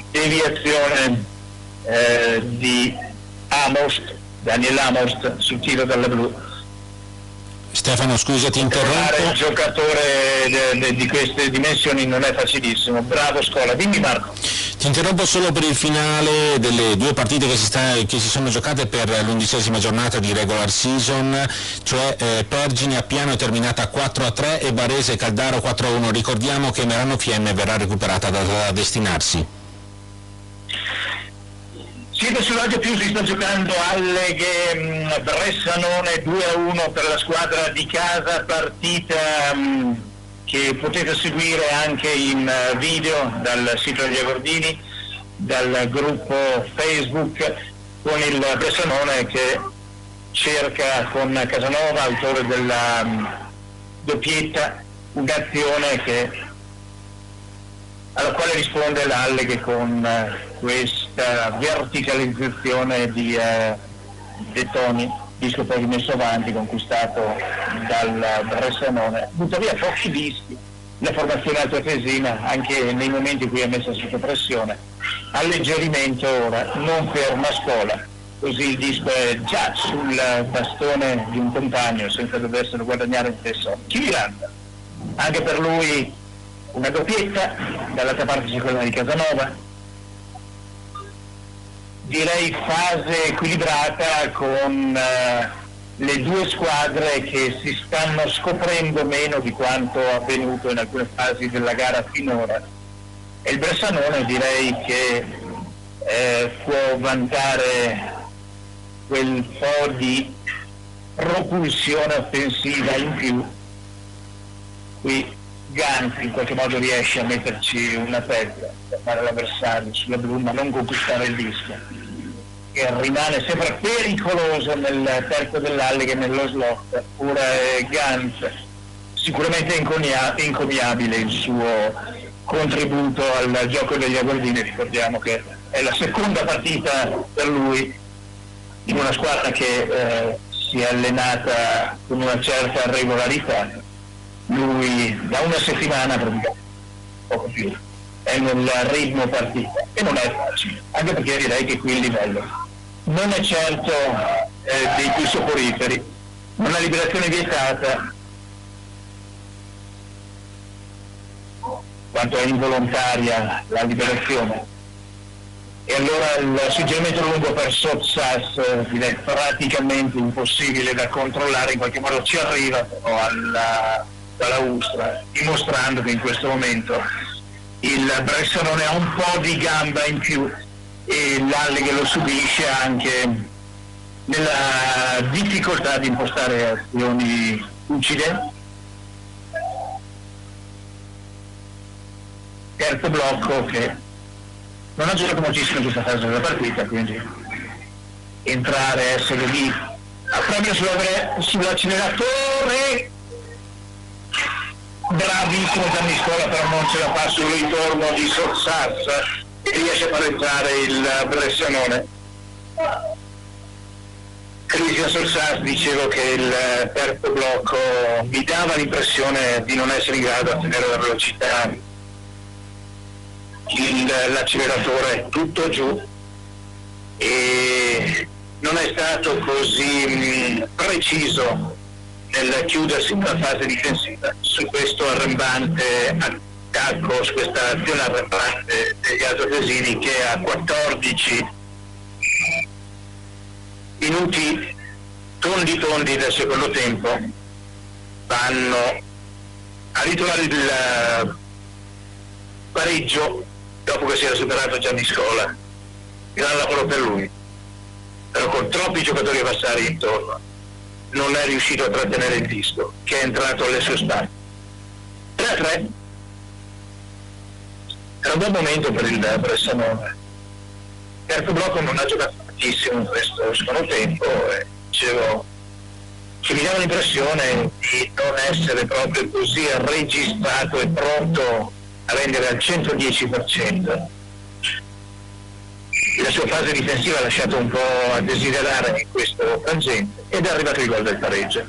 deviazione di Daniel Amos sul tiro dalla blu. Stefano, scusa, ti interrompo. Il giocatore di queste dimensioni non è facilissimo. Bravo Scola, dimmi Marco. Ti interrompo solo per il finale delle due partite che si sono giocate per l'11ª giornata di regular season, cioè Pergine a Piano è terminata 4-3 e Varese Caldaro 4-1. Ricordiamo che Merano Fiemme verrà recuperata da destinarsi. Sì, adesso l'oggi più si sta giocando Alleghe Bressanone 2-1 per la squadra di casa, partita che potete seguire anche in video dal sito degli Agordini, dal gruppo Facebook, con il Bressanone che cerca con Casanova, autore della doppietta, un'azione alla quale risponde l'Alleghe con questa verticalizzazione di De Toni, disco poi rimesso avanti, conquistato dal Bressanone. Butta via pochi dischi, la formazione altoatesina anche nei momenti in cui è messa sotto pressione. Alleggerimento ora, non ferma Scola, così il disco è già sul bastone di un compagno senza doverselo guadagnare in stesso. Chi Miranda, anche per lui una doppietta, dall'altra parte c'è quella di Casanova. Direi fase equilibrata con le due squadre che si stanno scoprendo meno di quanto avvenuto in alcune fasi della gara finora. E il Bressanone direi che può vantare quel po' di propulsione offensiva in più. Qui Ganzi in qualche modo riesce a metterci una testa per fare l'avversario sulla blu, ma non conquistare il disco, che rimane sempre pericoloso nel terzo dell'Alleghe, nello slot. Ora è Ganz, sicuramente incommiabile il suo contributo al gioco degli Agordini. Ricordiamo che è la seconda partita per lui in una squadra che si è allenata con una certa regolarità. Lui da una settimana praticamente, poco più, è nel ritmo partita e non è facile, anche perché direi che qui il livello non è certo dei più soporiferi. Una liberazione vietata, quanto è involontaria la liberazione, e allora il suggerimento lungo per Sotsas è praticamente impossibile da controllare, in qualche modo ci arriva però dalla Ustra, dimostrando che in questo momento il Bressanone ha un po' di gamba in più e l'Alleghe lo subisce anche nella difficoltà di impostare azioni lucide. Terzo blocco che non ha giocato moltissimo in questa fase della partita, quindi entrare, essere lì a premio sull'acceleratore. Bravissimo Gianni Scola, però non ce la fa sul ritorno di Sorsas e riesce a pareggiare il Bressanone. Cristian Sorsas, dicevo che il terzo blocco mi dava l'impressione di non essere in grado a tenere la velocità. Il l'acceleratore tutto giù e non è stato così preciso nel chiudersi nella fase difensiva su questo arrembante attacco, su questa azione arrembante degli altoatesini che a 14 minuti tondi del secondo tempo vanno a ritrovare il pareggio dopo che si era superato Gianni Scola. Gran lavoro per lui, però con troppi giocatori avversari intorno non è riuscito a trattenere il disco che è entrato alle sue spalle. 3-3 era un buon momento per il Bressanone. Terzo blocco non ha giocato tantissimo in questo secondo tempo e dicevo che mi dava l'impressione di non essere proprio così registrato e pronto a rendere al 110%. La sua fase difensiva ha lasciato un po' a desiderare in questo frangente ed è arrivato il gol del pareggio.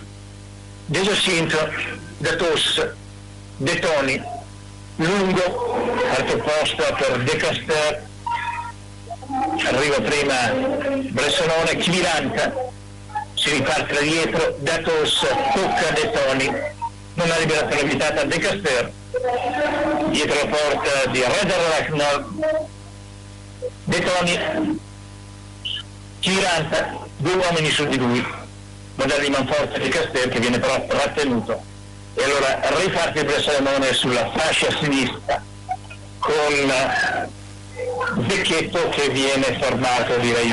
De Giacinto, Da Tos, De Toni, lungo, quarto posto per De Caster, arriva prima Bressanone, Chiviranta, si riparte da dietro, Da Tos, tocca De Toni, non ha liberazione evitata De Caster, dietro la porta di Reder, De Toni, Chiviranta, due uomini su di lui, modello di manforte di Caster che viene però trattenuto e allora riparte il Bressanone sulla fascia sinistra con Vecchietto che viene fermato direi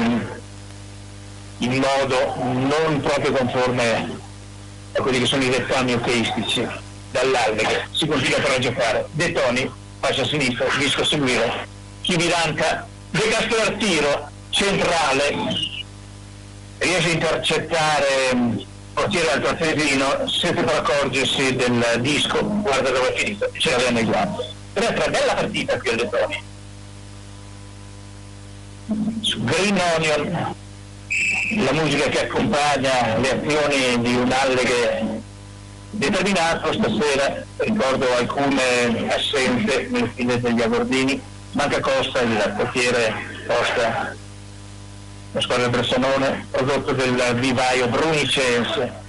in modo non proprio conforme a quelli che sono i dettami hockeyistici dall'Alleghe. Si continua però a giocare. De Toni, fascia sinistra, disco a seguire, Chiviranta, De Caster tiro centrale, riesce a intercettare il portiere altoatesino senza per accorgersi del disco, guarda dove è finito, ce l'aveva nei guanti. Però è una bella partita qui al De Toni. Su Green Onion, la musica che accompagna le azioni di un Alleghe determinato. Stasera ricordo alcune assenze nel fine degli Agordini, manca Costa, il portiere Costa, la squadra del Bressanone, prodotto del vivaio brunicense.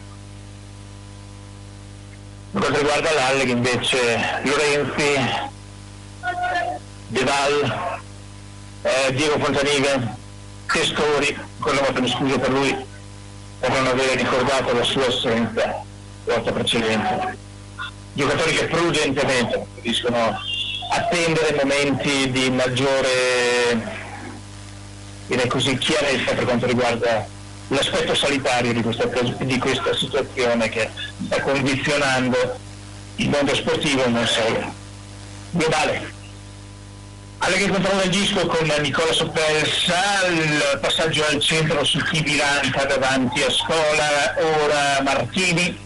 Per quanto riguarda l'Alleghe invece Lorenzi, De Val, Diego Fontanive, Testori, quella volta mi scuso per lui per non aver ricordato la sua assenza la volta precedente. Giocatori che prudentemente preferiscono attendere momenti di maggiore, direi così, chiarezza per quanto riguarda l'aspetto sanitario di questa situazione che sta condizionando il mondo sportivo e non solo. Globale. Alleghe controlla il disco con Nicola Soppelsa, il passaggio al centro su Chiviranta davanti a Scola, ora Martini,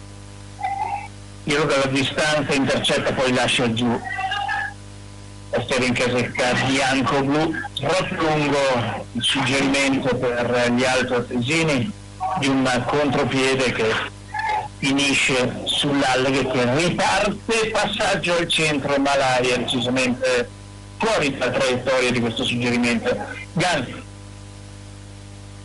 tiro dalla distanza, intercetta, poi lascia giù. Portiere in casetta bianco-blu, troppo lungo il suggerimento per gli altoatesini di un contropiede che finisce sull'Alleghe che riparte, passaggio al centro, ma l'aria decisamente fuori dalla traiettoria di questo suggerimento. Ganzi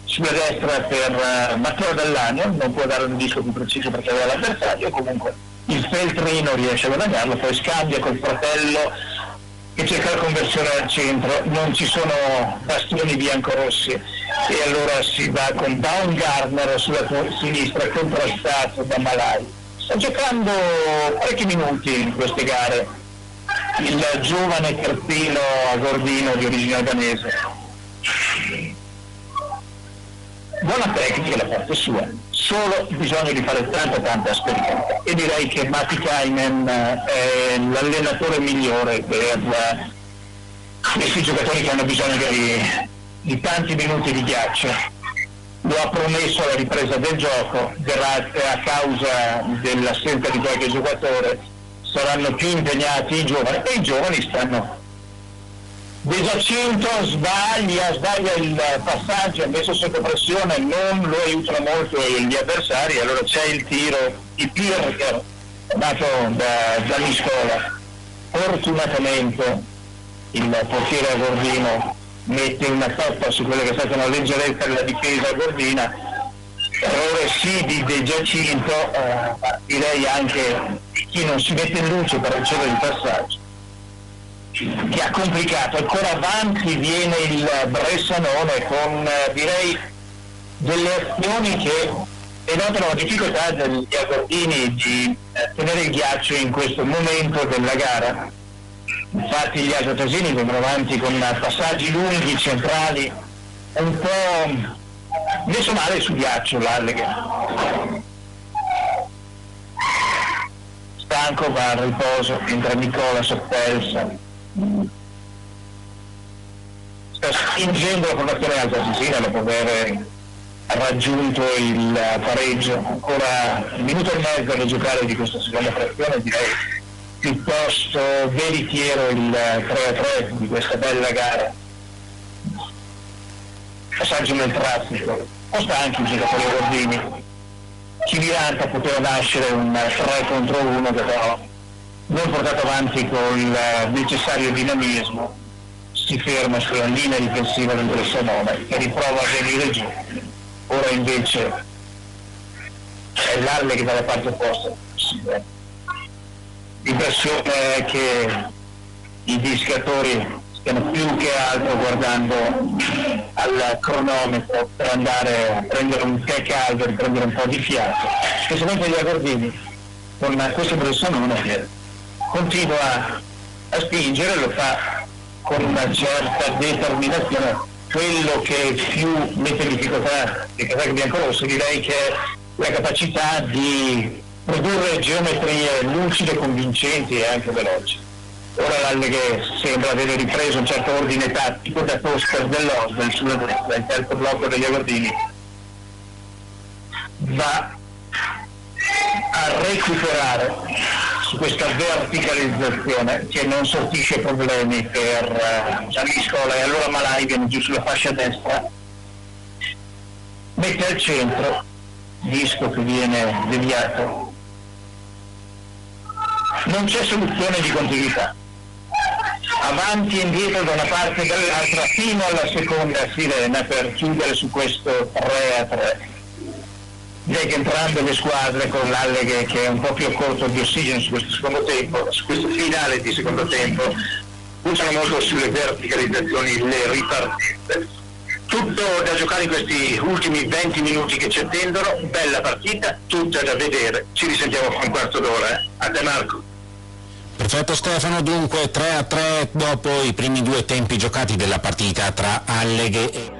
sulla destra per Matteo Dall'Agno, non può dare un disco più preciso perché aveva l'avversario, comunque il Feltrino riesce a guadagnarlo, poi scambia col fratello che cerca la conversione al centro, non ci sono bastioni biancorossi e allora si va con Baumgartner sulla sinistra contrastato da Malai. Sta giocando parecchi minuti in queste gare il giovane terzino agordino di origine albanese. Buona tecnica da parte sua, solo bisogno di fare tanta esperienza e direi che Matikainen è l'allenatore migliore per questi giocatori che hanno bisogno di tanti minuti di ghiaccio. Lo ha promesso alla ripresa del gioco, grazie a causa dell'assenza di qualche giocatore saranno più impegnati i giovani e i giovani stanno. De Giacinto sbaglia il passaggio, ha messo sotto pressione, non lo aiutano molto gli avversari, allora c'è il tiro di Pirker dato da Gianni Scola. Fortunatamente il portiere Agordino mette una toppa su quella che è stata una leggerezza della difesa agordina, errore sì di De Giacinto, ma direi anche di chi non si mette in luce per ricevere il passaggio, che ha complicato. Ancora avanti viene il Bressanone con direi delle azioni che denotano la difficoltà degli agordini di tenere il ghiaccio in questo momento della gara. Infatti gli altoatesini vengono avanti con passaggi lunghi, centrali, un po' messo male sul ghiaccio l'Alleghe. Stanco va al riposo, entra Nicola Soppelsa. Sta spingendo la formazione altoatesina dopo aver raggiunto il pareggio. Ancora un minuto e mezzo da giocare di questa seconda frazione, direi piuttosto veritiero il 3-3 di questa bella gara. Passaggio nel traffico, un po' stanchi i giocatori agordini. Chiviranta poteva nascere un 3 contro 1 che però non portato avanti col necessario dinamismo, si ferma sulla linea difensiva del Bressanone che riprova a venire giù. Ora invece è l'Alleghe dalla parte opposta. L'impressione è che i discatori stiano più che altro guardando al cronometro per andare a prendere un tè caldo, riprendere un po' di fiato, specialmente gli agordini, con questo Bressanone che continua a spingere, lo fa con una certa determinazione. Quello che più mette in difficoltà il Casacca Biancorosso direi che è la capacità di produrre geometrie lucide, convincenti e anche veloci. Ora l'Alleghe sembra aver ripreso un certo ordine tattico da Toscar dell'Oswell sulla destra, il terzo blocco degli agordini va a recuperare su questa verticalizzazione che non sortisce problemi per Gianni Scola, e allora Malai viene giù sulla fascia destra, mette al centro, Disco che viene deviato. Non c'è soluzione di continuità, avanti e indietro da una parte e dall'altra fino alla seconda sirena per chiudere su questo 3-3. Direi che entrambe le squadre, con l'Alleghe che è un po' più a corto di ossigeno su questo secondo tempo, su questo finale di secondo tempo, puntano molto sulle verticalizzazioni, le ripartenze. Tutto da giocare in questi ultimi 20 minuti che ci attendono, bella partita, tutta da vedere. Ci risentiamo fra un quarto d'ora. A te Marco. Perfetto Stefano, dunque 3-3 dopo i primi due tempi giocati della partita tra Alleghe e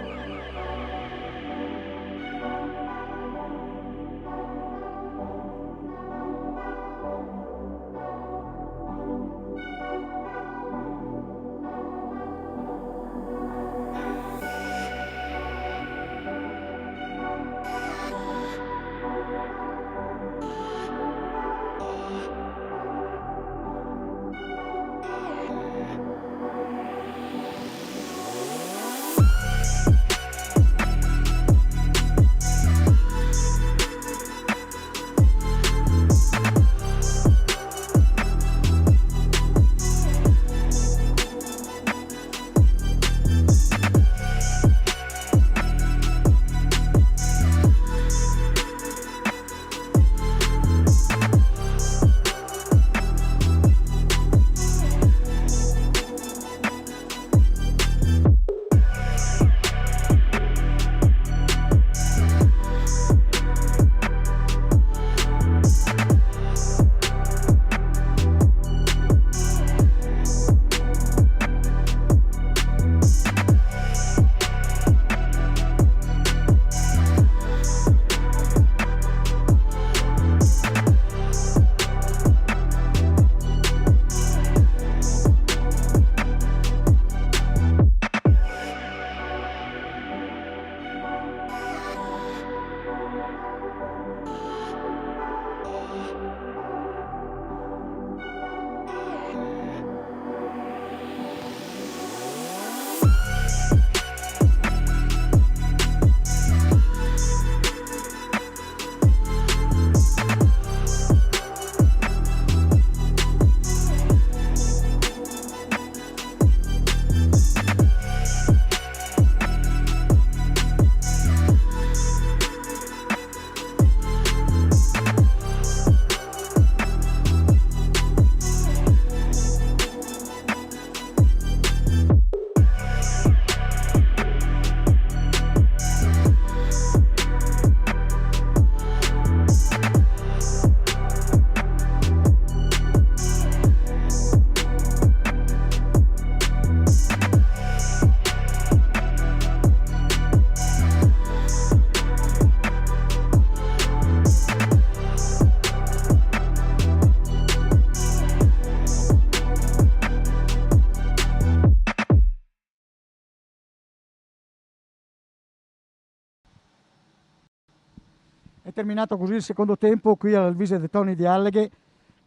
terminato così il secondo tempo qui al Vise de Toni di Alleghe.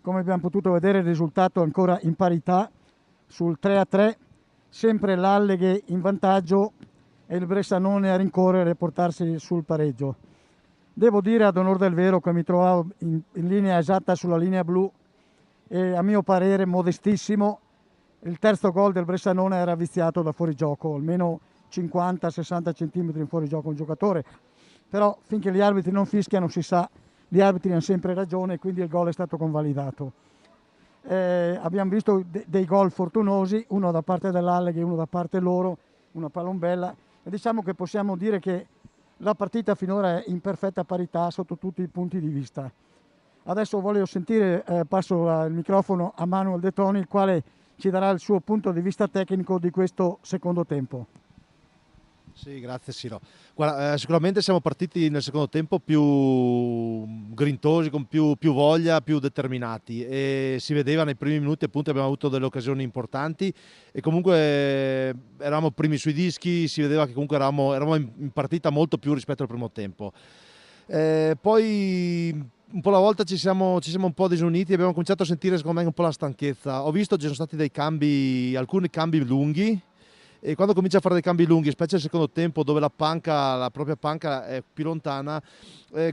Come abbiamo potuto vedere il risultato ancora in parità sul 3-3, sempre l'Alleghe in vantaggio e il Bressanone a rincorrere e portarsi sul pareggio. Devo dire ad onor del vero che mi trovavo in linea esatta sulla linea blu e a mio parere modestissimo il terzo gol del Bressanone era viziato da fuorigioco, almeno 50-60 cm in fuorigioco un giocatore, però finché gli arbitri non fischiano si sa, gli arbitri hanno sempre ragione e quindi il gol è stato convalidato. Abbiamo visto dei gol fortunosi, uno da parte dell'Alleghe e uno da parte loro, una palombella, e diciamo che possiamo dire che la partita finora è in perfetta parità sotto tutti i punti di vista. Adesso voglio sentire, passo il microfono a Manuel De Toni, il quale ci darà il suo punto di vista tecnico di questo secondo tempo. Sì, grazie Siro. Guarda, sicuramente siamo partiti nel secondo tempo più grintosi, con più voglia, più determinati, e si vedeva nei primi minuti, appunto abbiamo avuto delle occasioni importanti e comunque eravamo primi sui dischi, si vedeva che comunque eravamo in partita molto più rispetto al primo tempo. Poi un po' alla volta ci siamo un po' disuniti e abbiamo cominciato a sentire secondo me un po' la stanchezza. Ho visto ci sono stati alcuni cambi lunghi, e quando cominci a fare dei cambi lunghi, specie nel secondo tempo dove la propria panca è più lontana,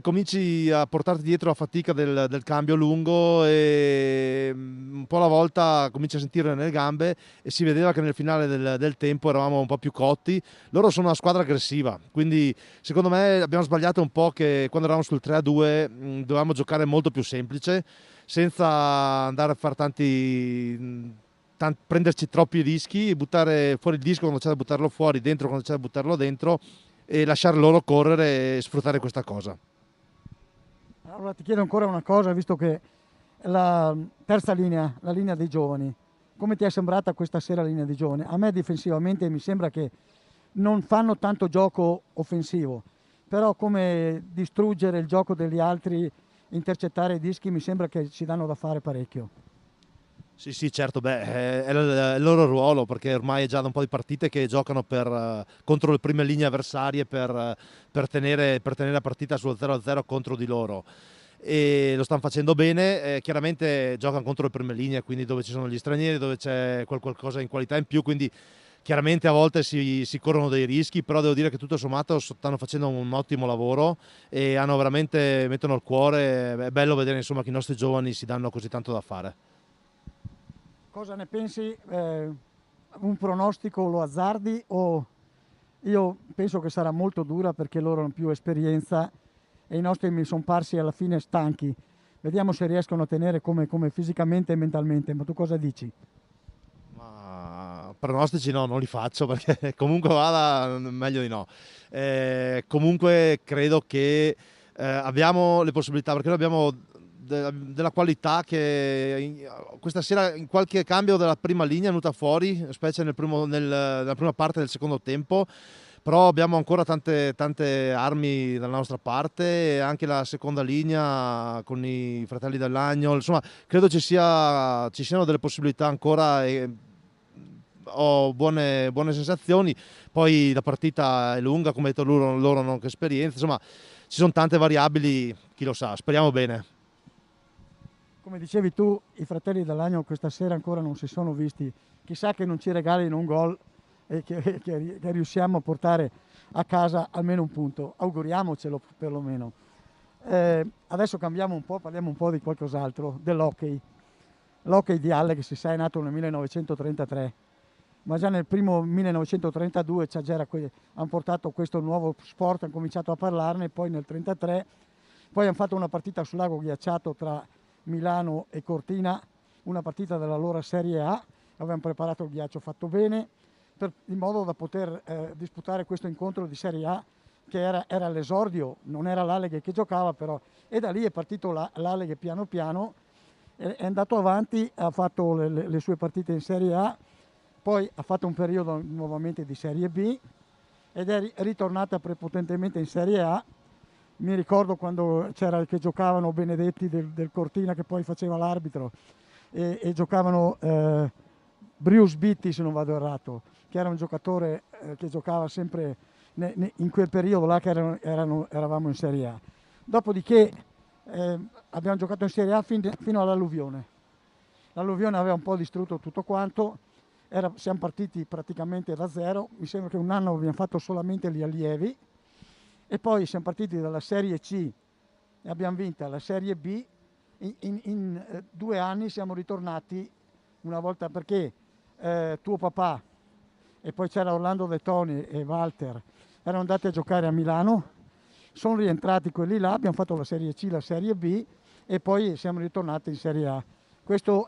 cominci a portarti dietro la fatica del cambio lungo e un po' alla volta cominci a sentirle nelle gambe, e si vedeva che nel finale del tempo eravamo un po' più cotti. Loro sono una squadra aggressiva, quindi secondo me abbiamo sbagliato un po', che quando eravamo sul 3-2 dovevamo giocare molto più semplice, senza andare a fare prenderci troppi rischi, buttare fuori il disco quando c'è da buttarlo fuori, dentro quando c'è da buttarlo dentro, e lasciare loro correre e sfruttare questa cosa. Allora ti chiedo ancora una cosa, visto che la terza linea, la linea dei giovani, come ti è sembrata questa sera la linea dei giovani? A me difensivamente mi sembra che non fanno tanto gioco offensivo, però come distruggere il gioco degli altri, intercettare i dischi, mi sembra che ci danno da fare parecchio. Sì, certo, è il loro ruolo, perché ormai è già da un po' di partite che giocano contro le prime linee avversarie per tenere la partita sullo 0-0 contro di loro, e lo stanno facendo bene. Chiaramente giocano contro le prime linee, quindi dove ci sono gli stranieri, dove c'è qualcosa in qualità in più, quindi chiaramente a volte si corrono dei rischi, però devo dire che tutto sommato stanno facendo un ottimo lavoro e mettono il cuore. È bello vedere insomma che i nostri giovani si danno così tanto da fare. Cosa ne pensi? Un pronostico lo azzardi o io penso che sarà molto dura perché loro hanno più esperienza e i nostri mi sono parsi alla fine stanchi. Vediamo se riescono a tenere come fisicamente e mentalmente, ma tu cosa dici? Ma pronostici no, non li faccio perché comunque vada meglio di no. Comunque credo che abbiamo le possibilità, perché noi abbiamo della qualità che questa sera in qualche cambio della prima linea è venuta fuori, specie nella prima parte del secondo tempo, però abbiamo ancora tante armi dalla nostra parte, e anche la seconda linea con i fratelli dell'Agnol, insomma credo ci siano delle possibilità ancora, e ho buone sensazioni. Poi la partita è lunga, come detto loro non hanno che esperienza, insomma ci sono tante variabili, chi lo sa, speriamo bene. Come dicevi tu, i fratelli dell'Agno questa sera ancora non si sono visti, chissà che non ci regalino un gol e che riusciamo a portare a casa almeno un punto, auguriamocelo perlomeno. Adesso cambiamo un po', parliamo un po' di qualcos'altro, dell'hockey. L'hockey di Alleghe, si sa, è nato nel 1933, ma già nel primo 1932 hanno portato questo nuovo sport, hanno cominciato a parlarne, poi nel 1933, poi hanno fatto una partita sul lago ghiacciato tra Milano e Cortina, una partita della loro Serie A, avevano preparato il ghiaccio fatto bene, in modo da poter disputare questo incontro di Serie A, che era l'esordio, non era l'Alleghe che giocava però, e da lì è partito l'Alleghe piano piano, è andato avanti, ha fatto le sue partite in Serie A, poi ha fatto un periodo nuovamente di Serie B ed è ritornata prepotentemente in Serie A. Mi ricordo quando che giocavano Benedetti del Cortina, che poi faceva l'arbitro, e giocavano Bruce Bitti, se non vado errato, che era un giocatore che giocava sempre in quel periodo là che eravamo in Serie A. Dopodiché abbiamo giocato in Serie A fino all'alluvione. L'alluvione aveva un po' distrutto tutto quanto, siamo partiti praticamente da zero, mi sembra che un anno abbiamo fatto solamente gli allievi e poi siamo partiti dalla Serie C e abbiamo vinto la Serie B. In 2 anni siamo ritornati una volta perché tuo papà e poi c'era Orlando De Toni e Walter erano andati a giocare a Milano, sono rientrati quelli là, abbiamo fatto la Serie C, la Serie B e poi siamo ritornati in Serie A. Questo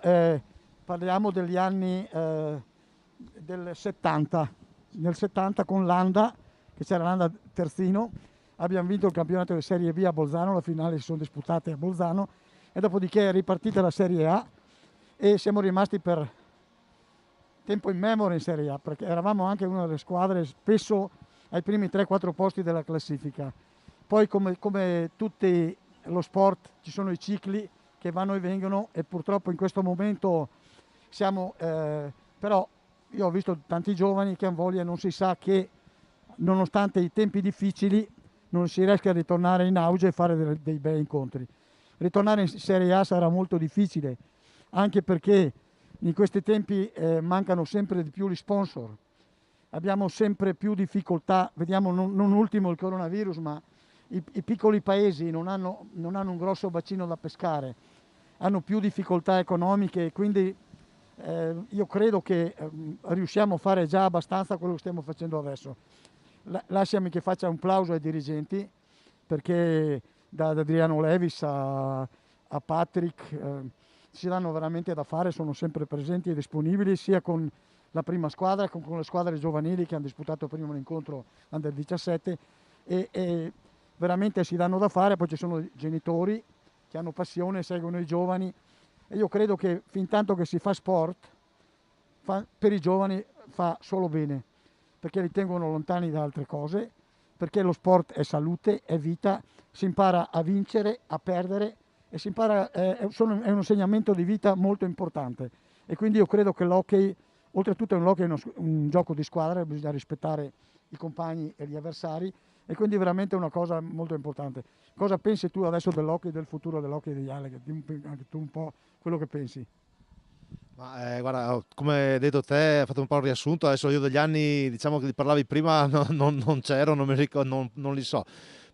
parliamo degli anni del 70. Nel 70 con Landa, che c'era Landa terzino, abbiamo vinto il campionato di Serie B a Bolzano, la finale si sono disputate a Bolzano e dopodiché è ripartita la Serie A e siamo rimasti per tempo immemore in Serie A perché eravamo anche una delle squadre spesso ai primi 3-4 posti della classifica. Poi come tutti lo sport ci sono i cicli che vanno e vengono e purtroppo in questo momento siamo però io ho visto tanti giovani che hanno voglia, non si sa che nonostante i tempi difficili non si riesca a ritornare in auge e fare dei bei incontri. Ritornare in Serie A sarà molto difficile anche perché in questi tempi mancano sempre di più gli sponsor, abbiamo sempre più difficoltà, vediamo non ultimo il coronavirus, ma i piccoli paesi non hanno un grosso bacino da pescare, hanno più difficoltà economiche e quindi io credo che riusciamo a fare già abbastanza quello che stiamo facendo adesso. Lasciami che faccia un plauso ai dirigenti perché da Adriano Levis a Patrick si danno veramente da fare, sono sempre presenti e disponibili sia con la prima squadra che con le squadre giovanili che hanno disputato prima un incontro under 17 e veramente si danno da fare. Poi ci sono i genitori che hanno passione, seguono i giovani e io credo che fin tanto che si fa sport per i giovani fa solo bene perché li tengono lontani da altre cose, perché lo sport è salute, è vita, si impara a vincere, a perdere e si impara, è un insegnamento di vita molto importante e quindi io credo che l'hockey, oltretutto è un gioco di squadra, bisogna rispettare i compagni e gli avversari e quindi veramente è una cosa molto importante. Cosa pensi tu adesso dell'hockey, del futuro dell'hockey degli Alleghe? Dimmi anche tu un po' quello che pensi. Ma guarda, come hai detto te, hai fatto un po' il riassunto, adesso io degli anni, diciamo che li parlavi prima, non c'ero, non mi ricordo, non li so,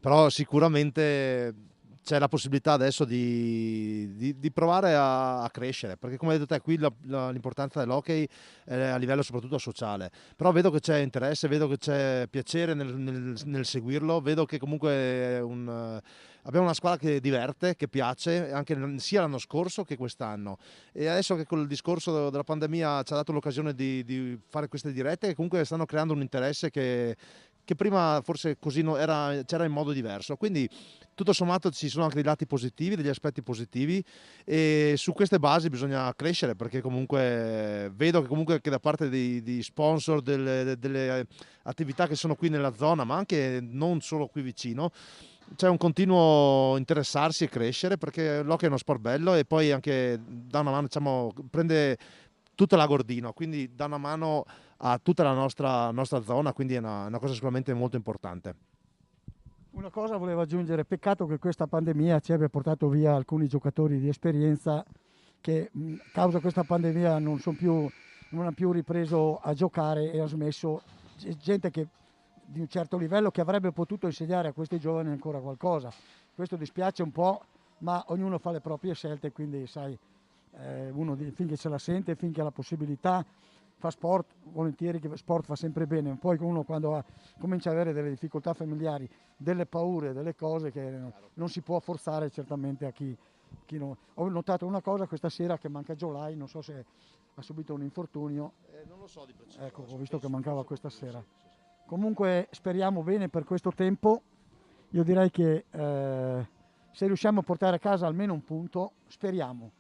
però sicuramente c'è la possibilità adesso di provare a crescere, perché come hai detto te, qui l'importanza dell'hockey è a livello soprattutto sociale, però vedo che c'è interesse, vedo che c'è piacere nel seguirlo, vedo che comunque abbiamo una squadra che diverte, che piace, anche sia l'anno scorso che quest'anno. E adesso che col discorso della pandemia ci ha dato l'occasione di fare queste dirette, che comunque stanno creando un interesse che prima forse così c'era in modo diverso. Quindi tutto sommato ci sono anche dei lati positivi, degli aspetti positivi e su queste basi bisogna crescere perché comunque vedo che comunque che da parte di sponsor delle attività che sono qui nella zona, ma anche non solo qui vicino, c'è un continuo interessarsi e crescere perché l'hockey è uno sport bello e poi anche dà una mano, diciamo, prende tutta la Gordino, quindi dà una mano a tutta la nostra zona, quindi è una cosa sicuramente molto importante. Una cosa volevo aggiungere, peccato che questa pandemia ci abbia portato via alcuni giocatori di esperienza che a causa di questa pandemia non hanno più ripreso a giocare e ha smesso. Gente che di un certo livello che avrebbe potuto insegnare a questi giovani ancora qualcosa. Questo dispiace un po', ma ognuno fa le proprie scelte, quindi sai, finché se la sente, finché ha la possibilità, fa sport, volentieri che sport fa sempre bene. Poi uno quando comincia ad avere delle difficoltà familiari, delle paure, delle cose che non si può forzare certamente a chi non... Ho notato una cosa questa sera che manca Giolai, non so se ha subito un infortunio. Non lo so di preciso. Ecco, ho visto che mancava questa sera. Comunque speriamo bene per questo tempo. Io direi che se riusciamo a portare a casa almeno un punto, speriamo.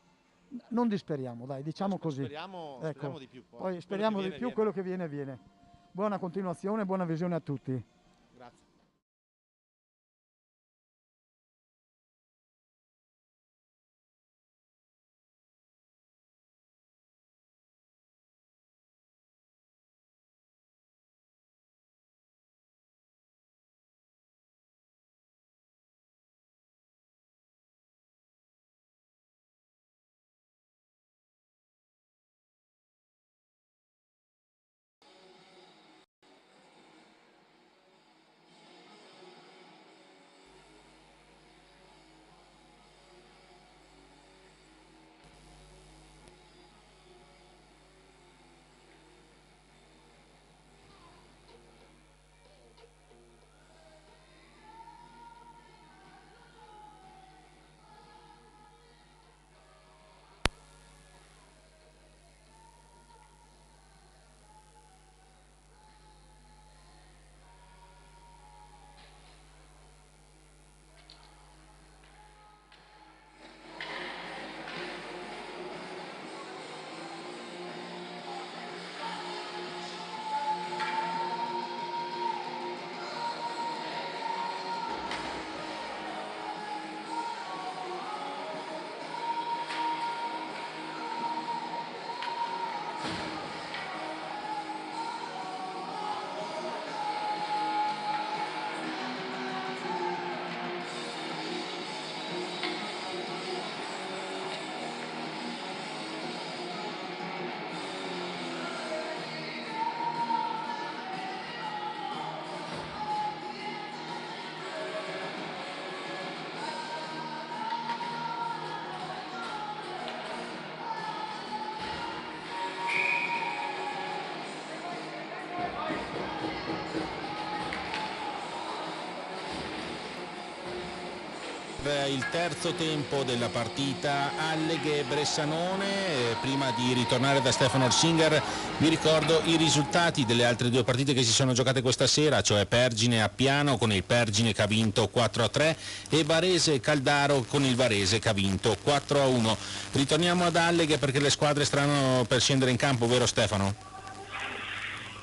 Non disperiamo, dai, diciamo così. Speriamo di più. Poi speriamo di più, quello che viene viene. Buona continuazione, buona visione a tutti. Grazie. Il terzo tempo della partita Alleghe-Bressanone. Prima di ritornare da Stefano Orsinger vi ricordo i risultati delle altre due partite che si sono giocate questa sera, cioè Pergine-Appiano con il Pergine che ha vinto 4-3 e Varese-Caldaro con il Varese che ha vinto 4-1. Ritorniamo ad Alleghe perché le squadre stanno per scendere in campo, vero Stefano?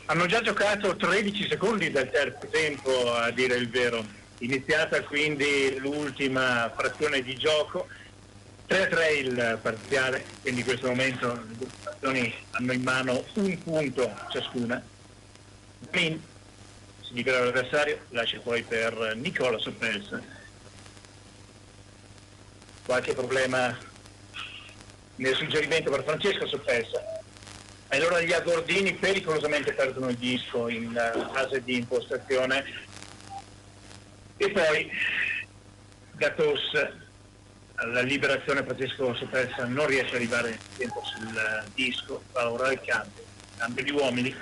Hanno già giocato 13 secondi dal terzo tempo, a dire il vero. Iniziata quindi l'ultima frazione di gioco, 3-3 il parziale, quindi in questo momento le due nazioni hanno in mano un punto ciascuna. Min si libera l'avversario, lascia poi per Nicola Soppelsa. Qualche problema nel suggerimento per Francesco Soppelsa. E allora gli agordini pericolosamente perdono il disco in fase di impostazione. E poi Gattos alla liberazione Francesco Soppelsa non riesce ad arrivare in tempo sul disco, fa ora il cambio di uomini.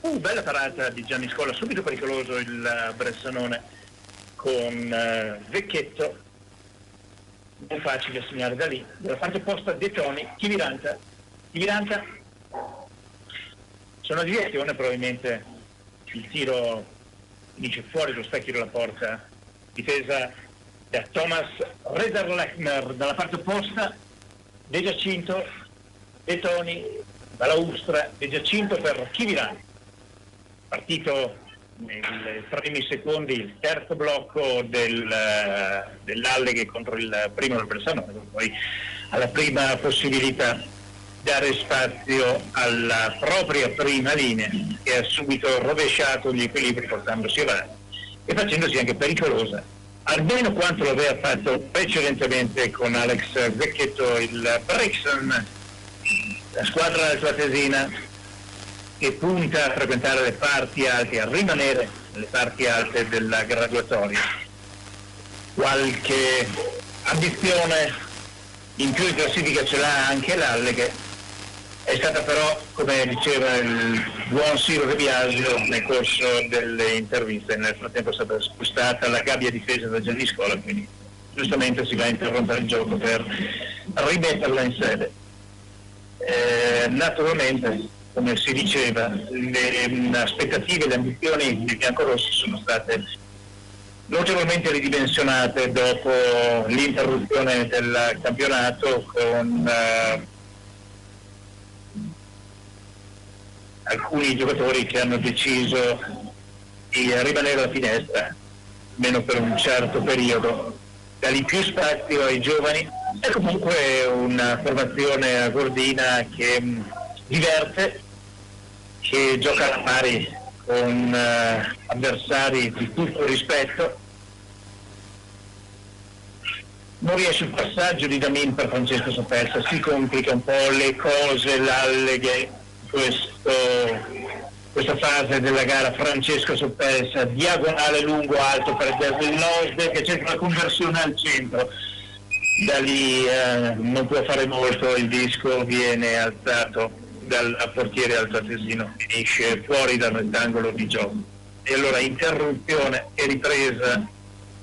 Bella parata di Gianni Scola, subito pericoloso il Bressanone con Vecchetto, non facile a segnare da lì. Dalla parte opposta De Toni, Chiviranta c'è una deviazione, probabilmente il tiro finisce fuori lo specchio della porta, difesa da Thomas Rederlechner. Dalla parte opposta De Giacinto, De Toni, Balaustra, De Giacinto per Chivirani. Partito nei primi secondi il terzo blocco dell'Alleghe contro il primo del Bressanone, poi alla prima possibilità dare spazio alla propria prima linea, che ha subito rovesciato gli equilibri portandosi avanti e facendosi anche pericolosa, almeno quanto lo aveva fatto precedentemente con Alex Vecchetto il Brixton, la squadra altoatesina che punta a frequentare le parti alte, a rimanere nelle parti alte della graduatoria. Qualche ambizione in più in classifica ce l'ha anche l'Alleghe. È stata però, come diceva il buon Siro De Biasio nel corso delle interviste, nel frattempo è stata spostata la gabbia difesa da Gianni Scola, quindi giustamente si va a interrompere il gioco per rimetterla in sede. Naturalmente, come si diceva, le aspettative e le ambizioni dei biancorossi sono state notevolmente ridimensionate dopo l'interruzione del campionato con alcuni giocatori che hanno deciso di rimanere alla finestra, almeno per un certo periodo, dare più spazio ai giovani. È comunque una formazione agordina che diverte, che gioca alla pari con avversari di tutto rispetto. Non riesce il passaggio di Damin per Francesco Soppelsa, si complica un po' le cose l'Alleghe. Questa fase della gara, Francesco Soppelsa, diagonale lungo alto per Devil Nosde che cerca la conversione al centro, da lì non può fare molto, il disco viene alzato dal portiere altoatesino, finisce fuori dal rettangolo di gioco e allora interruzione e ripresa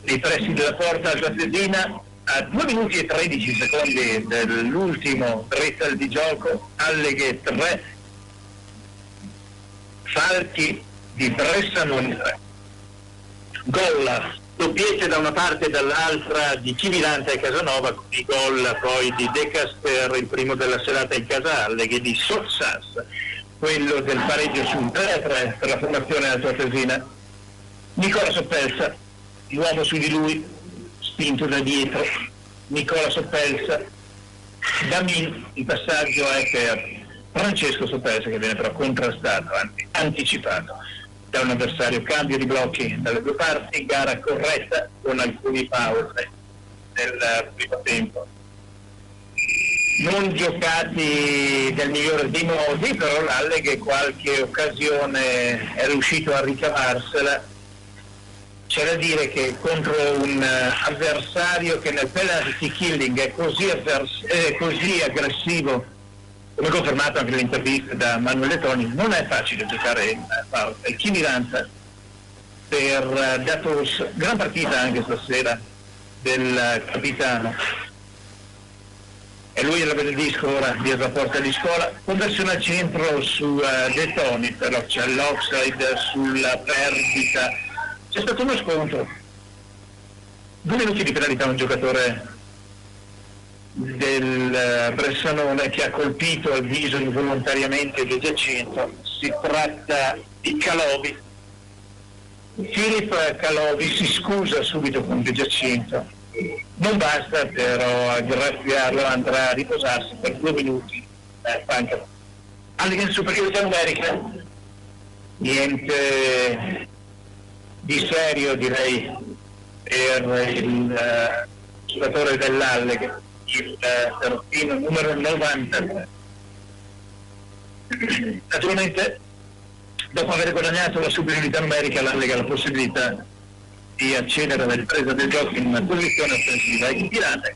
nei pressi della porta altoatesina a 2 minuti e 13 secondi dell'ultimo retail di gioco. Alleghe 3, Falchi di Bressanone 3. Gol, doppiette da una parte e dall'altra di Chiviranta e Casanova, con i gol poi di De Casper, il primo della serata in casa Alleghe, di Sotsas, quello del pareggio sul 3-3 per la formazione altoatesina. Nicola Soppelsa, l'uomo su di lui, spinto da dietro, Nicola Soppelsa, Damin, il passaggio è per Francesco Soppelsa che viene però contrastato, anzi anticipato da un avversario. Cambio di blocchi dalle due parti, gara corretta con alcuni pause nel primo tempo. Non giocati del migliore dei modi, però l'Alleghe qualche occasione è riuscito a ricavarsela. C'è da dire che contro un avversario che nel penalty killing è così aggressivo, come confermato anche nell'intervista da Manuele Toni, non è facile giocare in pausa. Il Chiviranta per Gattos, gran partita anche stasera del capitano, e lui aveva il disco ora dietro la porta di scuola, conversione al centro su De Toni, però c'è l'offside sulla perdita, c'è stato uno scontro, 2 minuti di penalità a un giocatore del Bressanone che ha colpito al viso involontariamente De Giacinto. Si tratta di Calovi. Filippo Calovi si scusa subito con De Giacinto, non basta però graziarlo, andrà a riposarsi per 2 minuti panca. Alle superiorità numerica niente di serio, direi, per il giocatore dell'Alleghe, il terzino numero 90. Naturalmente, dopo aver guadagnato la superiorità numerica, l'Alleghe ha la possibilità di accedere alla ripresa del gioco in una posizione offensiva e il Pirata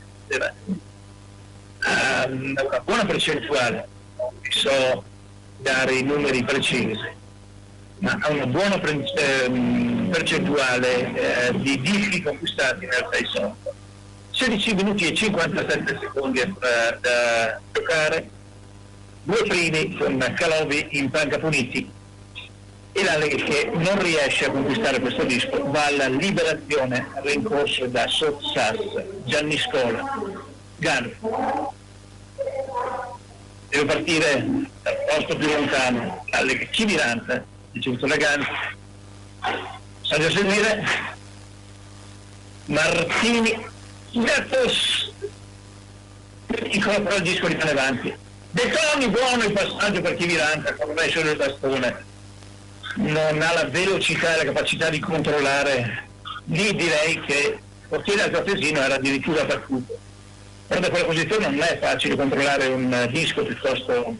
ha una buona percentuale, non vi so dare i numeri precisi, ma ha una buona percentuale di dischi conquistati nel 6-8. 16 minuti e 57 secondi da giocare, 2 primi con Calovi in panca puniti, e l'Alleghe che non riesce a conquistare questo disco va alla liberazione, rincorso da Sotsas, Gianni Scola, Gano. Deve partire dal posto più lontano, l'Alleghe Civiranta, ricevuto da Gano, saggio a seguire Martini, Gattos, piccolo però il disco rimane avanti. De Toni, buono il passaggio per Civiranta, con un solo il bastone, non ha la velocità e la capacità di controllare. Lì direi che il portiere altoatesino era addirittura battuto, però da quella posizione non è facile controllare un disco piuttosto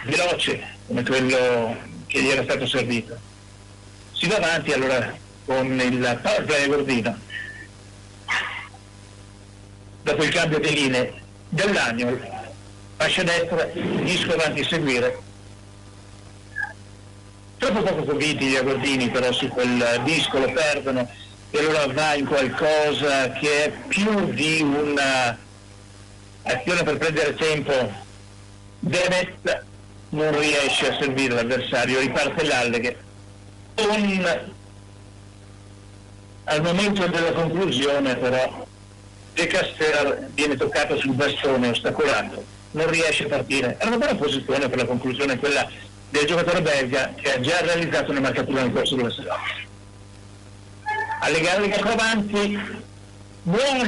veloce come quello che gli era stato servito. Si va avanti allora con il power play a Gordino. Dopo il cambio di linee dell'Agnol, fascia destra, disco avanti a seguire. Troppo poco convinti gli agordini però su quel disco, lo perdono, e allora va in qualcosa che è più di una azione per prendere tempo. Demet non riesce a servire l'avversario, riparte l'Alleghe. Al momento della conclusione però De Caster viene toccato sul bastone, ostacolato, non riesce a partire. Era una buona posizione per la conclusione, quella del giocatore belga che ha già realizzato una marcatura nel corso della serata. Alleghe avanti, buono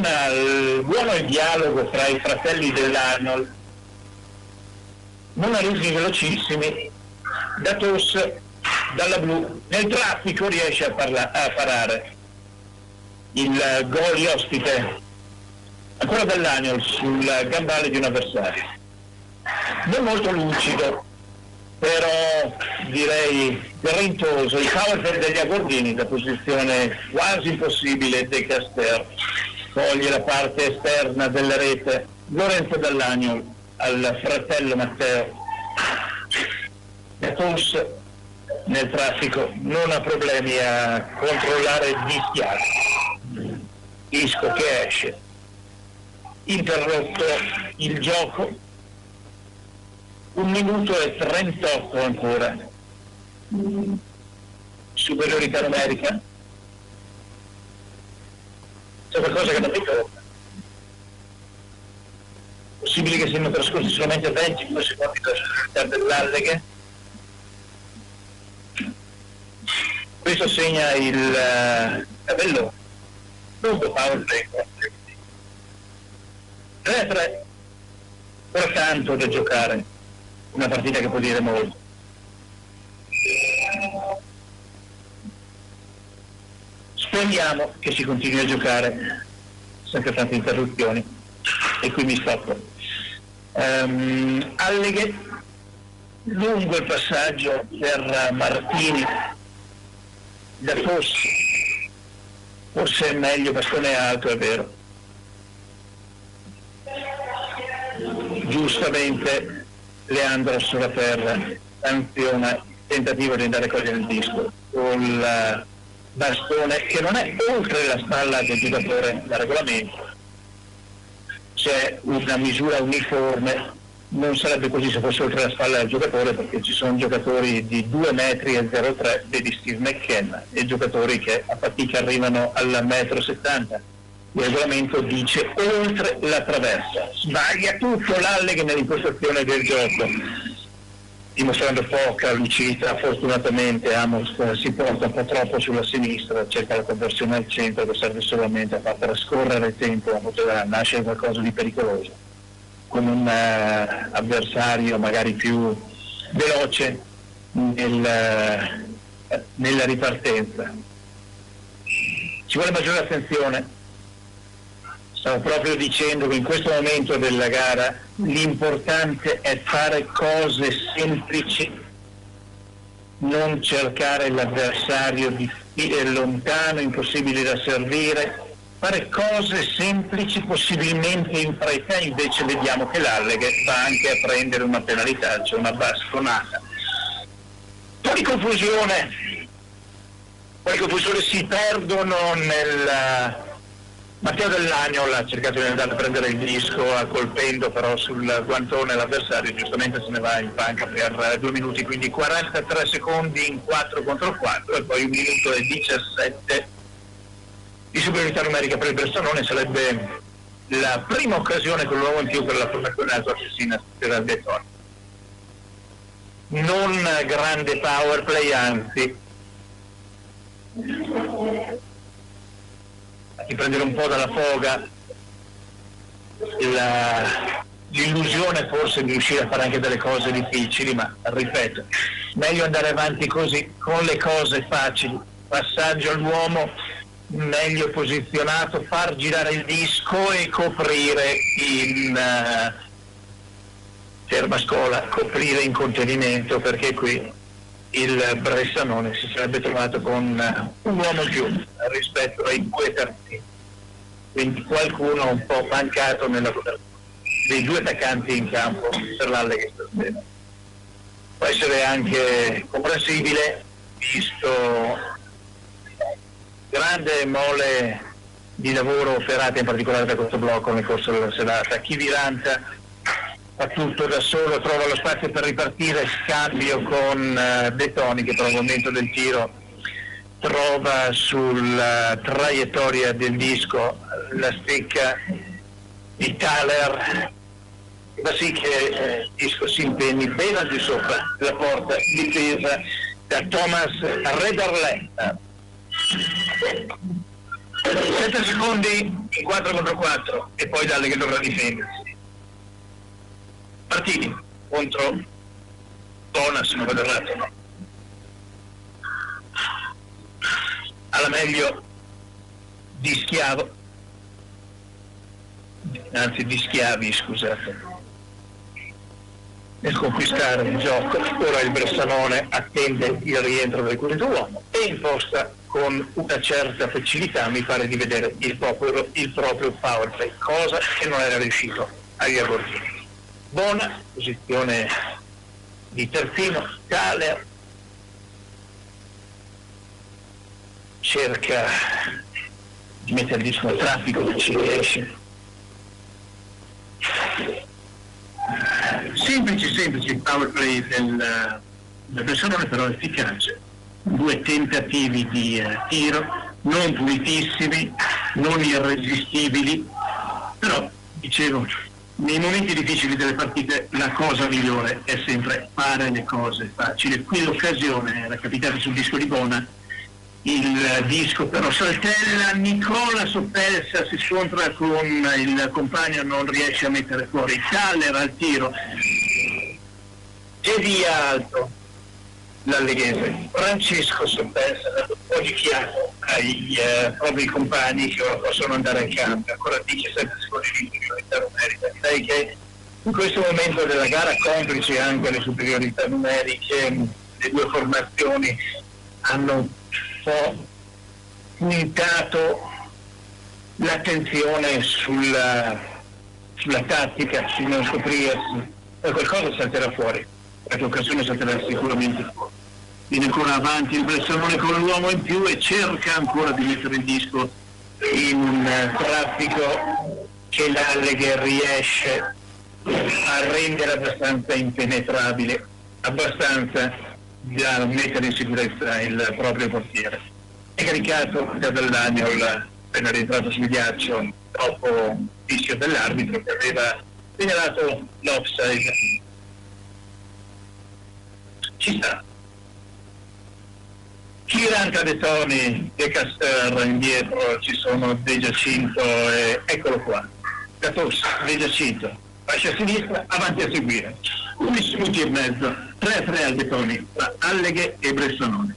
il dialogo tra i fratelli dell'Arnold, non a ritmi velocissimi. Gattos dalla blu nel traffico riesce a parare il gol ospite, ancora dell'Arnold sul gambale di un avversario, non molto lucido però direi grintoso. Il power play degli agordini da posizione quasi impossibile. De Caster toglie la parte esterna della rete, Lorenzo Dall'Agnol al fratello Matteo. Gattos nel traffico non ha problemi a controllare dischiato, disco che esce, interrotto il gioco. 1 minuto e 38 ancora, superiorità numerica. C'è qualcosa che non mi torna. Possibile che siano trascorsi solamente 22 secondi per la superiorità dell'Alleghe. Questo segna il tabellone. Lungo power play 3-3, però tanto da giocare, una partita che può dire molto. Speriamo che si continui a giocare senza tante interruzioni, e qui mi stoppo. Alleghe, lungo il passaggio per Martini, da forse è meglio bastone alto, è vero. Giustamente Leandro Solaterra sanziona il tentativo di andare a cogliere il disco col bastone che non è oltre la spalla del giocatore da regolamento. C'è una misura uniforme, non sarebbe così se fosse oltre la spalla del giocatore, perché ci sono giocatori di 2 metri e 0,3 di Steve McKenna e giocatori che a fatica arrivano al 1,70 m. Il regolamento dice oltre la traversa. Sbaglia tutto l'Alleghe nell'impostazione del gioco, dimostrando poca lucidità. Fortunatamente Amos si porta un po' troppo sulla sinistra, cerca la conversione al centro che serve solamente a far trascorrere tempo, a poter nascere qualcosa di pericoloso con un avversario magari più veloce nella ripartenza. Ci vuole maggiore attenzione. Stavo proprio dicendo che in questo momento della gara l'importante è fare cose semplici, non cercare l'avversario lontano, impossibile da servire, fare cose semplici possibilmente in fretta. Invece vediamo che l'Alleghe va anche a prendere una penalità, cioè una bastonata. Poi confusione, si perdono nel... Matteo Dell'Agnol ha cercato di andare a prendere il disco colpendo però sul guantone l'avversario, giustamente se ne va in panca per 2 minuti, quindi 43 secondi in 4 contro 4 e poi 1 minuto e 17 di superiorità numerica per il Bressanone. Sarebbe la prima occasione con l'uomo in più per la formazione assassina per Beton. Non grande power play, anzi di prendere un po' dalla foga, l'illusione forse di riuscire a fare anche delle cose difficili, ma ripeto, meglio andare avanti così, con le cose facili, passaggio all'uomo, meglio posizionato, far girare il disco e coprire in Termascola, coprire in contenimento, perché qui il Bressanone si sarebbe trovato con un uomo in più rispetto ai 2 terzini, quindi qualcuno un po' mancato nella copertura dei 2 attaccanti in campo per l'Alleghe stasera. Può essere anche comprensibile, visto grande mole di lavoro operata in particolare da questo blocco nel corso della serata. Chi Viranta fa tutto da solo, trova lo spazio per ripartire, scambio con Bettoni che però al momento del tiro trova sulla traiettoria del disco la stecca di Thaler, fa sì che il disco si impegni ben al di sopra la porta difesa da Thomas Rederle. 7 secondi in 4 contro 4 e poi Dalle che dovrà difendersi. Partiti contro Bonas, non vado errato, no? Alla meglio di Schiavo, anzi di Schiavi, scusate, nel conquistare il gioco. Ora il Bressanone attende il rientro del quinto uomo e imposta con una certa facilità, mi pare di vedere, il proprio power play, cosa che non era riuscito agli Agordini. Buona posizione di terzino, Thaler cerca di mettere il disco al traffico, che ci riesce. Semplice il power play del Bressanone, però efficace. 2 tentativi di tiro, non pulitissimi, non irresistibili, però dicevo, nei momenti difficili delle partite la cosa migliore è sempre fare le cose facili. Qui l'occasione era capitata sul disco di Bona, il disco però saltella, Nicola Soppelsa si scontra con il compagno, non riesce a mettere fuori. Thaler al tiro e via alto l'Alleghese. Francesco Soppelsa ha dato un po' di fiato ai propri compagni che ora possono andare in campo. Ancora 17 secondi di superiorità numerica. Direi che in questo momento della gara, complice anche le superiorità numeriche, le 2 formazioni hanno un po' puntato l'attenzione sulla tattica, sul non scoprirsi, e qualcosa salterà fuori, qualche occasione salterà sicuramente fuori. viene ancora avanti il Bressanone con l'uomo in più e cerca ancora di mettere il disco in un traffico che l'Alleghe riesce a rendere abbastanza impenetrabile, abbastanza da mettere in sicurezza il proprio portiere. È caricato da Dall'Agnol appena rientrato sul ghiaccio dopo il fischio dell'arbitro che aveva segnalato l'offside. Ci sta. Kiranta De Toni, De Caster indietro, ci sono De Giacinto e eccolo qua. Gattuso, De Giacinto, fascia a sinistra, avanti a seguire. 11 minuti e mezzo, 3-3 al De Toni, tra Alleghe e Bressanone.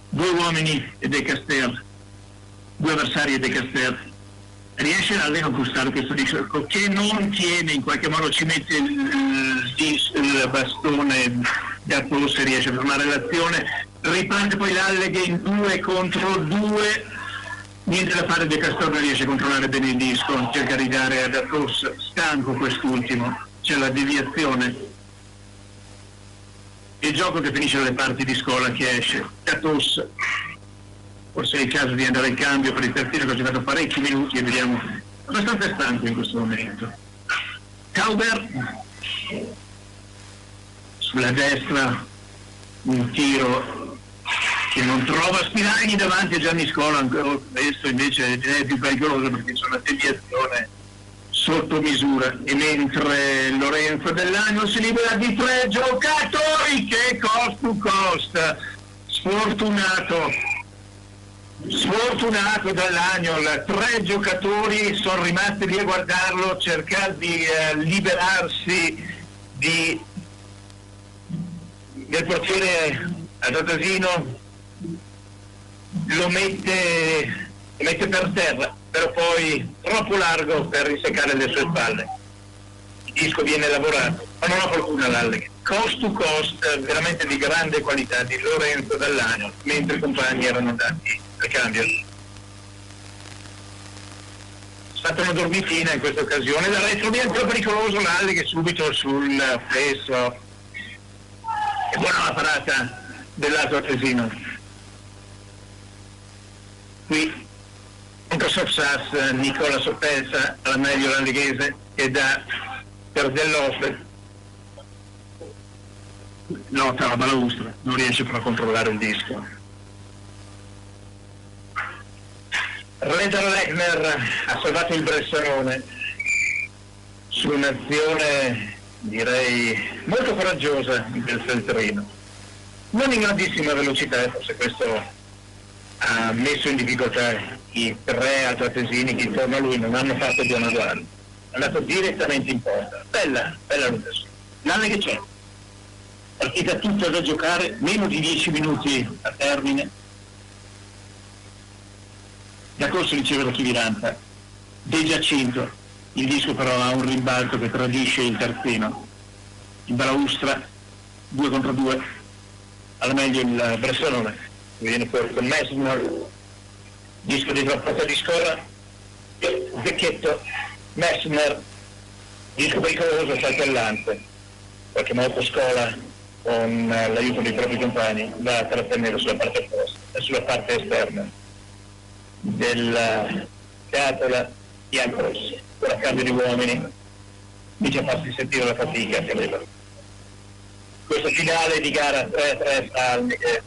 Due uomini e De Caster, due avversari e De Caster. Riesce l'Alleghe a conquistare questo disco che non tiene, in qualche modo ci mette il bastone Gattuso e riesce a fermare l'azione, riparte poi l'Alleghe in 2 contro 2, niente da fare, De Castro non riesce a controllare bene il disco, cerca di dare a Gattuso, stanco quest'ultimo, c'è la deviazione, il gioco che finisce dalle parti di Scola che esce, Gattuso, forse è il caso di andare in cambio per il terzino che ha giocato parecchi minuti e vediamo, abbastanza stanco in questo momento. Kauber sulla destra, un tiro che non trova Spinagli davanti a Gianni Scola, questo invece è più pericoloso perché c'è una deviazione sotto misura, e mentre Lorenzo Dell'Agnol si libera di 3 giocatori che cost to cost, sfortunato Dall'Agnol, 3 giocatori sono rimasti lì a guardarlo, cercare di liberarsi del portiere Attatasino, lo mette per terra, però poi troppo largo per riseccare le sue spalle. Il disco viene lavorato, ma non ha fortuna l'Alleghe. Cost to cost veramente di grande qualità di Lorenzo Dall'Agnol, mentre i compagni erano andati al cambio. È stata una dormitina in questa occasione, da retro viene più pericoloso l'Alleghe subito sul fesso. E buona la parata dell'altro Tesino. Qui contro Sopsas, Nicola Soppelsa alla meglio l'alleghese che dà per Dell'Oste. Lotta la balaustra, non riesce però a controllare il disco. Reder Lechner ha salvato il Bressanone su un'azione direi molto coraggiosa del Feltrino, non in grandissima velocità, forse questo ha messo in difficoltà i 3 altoatesini che intorno a lui non hanno fatto buona guardia, è andato direttamente in porta. Bella rotazione, l'Alleghe c'è, partita tutta da giocare, meno di 10 minuti a termine. Da corso riceve la Chiviranta, De Giacinto, il disco però ha un rimbalzo che tradisce il terzino, il balaustra, 2 contro 2, alla meglio il Bressanone, viene fuori con Messner, disco di trappata di Scola, Zecchetto, Messner, disco pericoloso, saltellante, in qualche modo Scola con l'aiuto dei propri compagni va a trattenere sulla parte opposta, sulla parte esterna della scatola bianco-rossa. Ora cambio di uomini, mi a farsi sentire la fatica che aveva. Questo finale di gara 3-3 Alleghe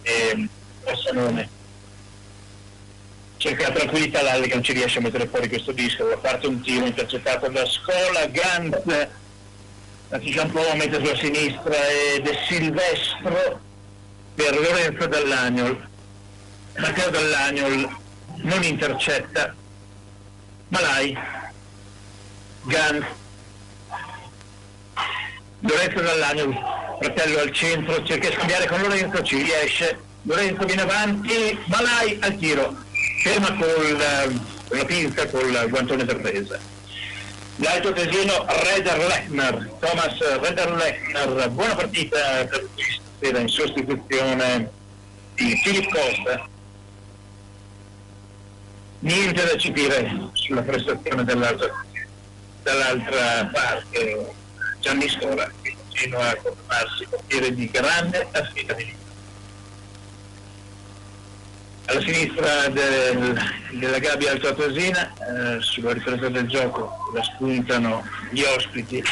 e Bressanone. Cerca tranquillità l'Alleghe, non ci riesce a mettere fuori questo disco, a parte un tiro intercettato da Scola, Gantz lancia un po', mette sulla sinistra ed è Silvestro per Lorenzo Dall'Agnol. Matteo Dall'Agnol non intercetta, Malai, Gantz, Lorenzo Dall'Agnol, fratello al centro, cerca di scambiare con Lorenzo, ci riesce, Lorenzo viene avanti, Malai al tiro, ferma con la pinza, col guantone per presa. L'altro tesino Reder Lechner, Thomas Reder Lechner, buona partita per lui stasera in sostituzione di Filippo Costa. Niente da cipire sulla prestazione dall'altra parte, Gianni Scola, che continua a confermarsi portiere di grande affidabilità. Alla sinistra della gabbia altoatesina, sulla ripresa del gioco, la spuntano gli ospiti.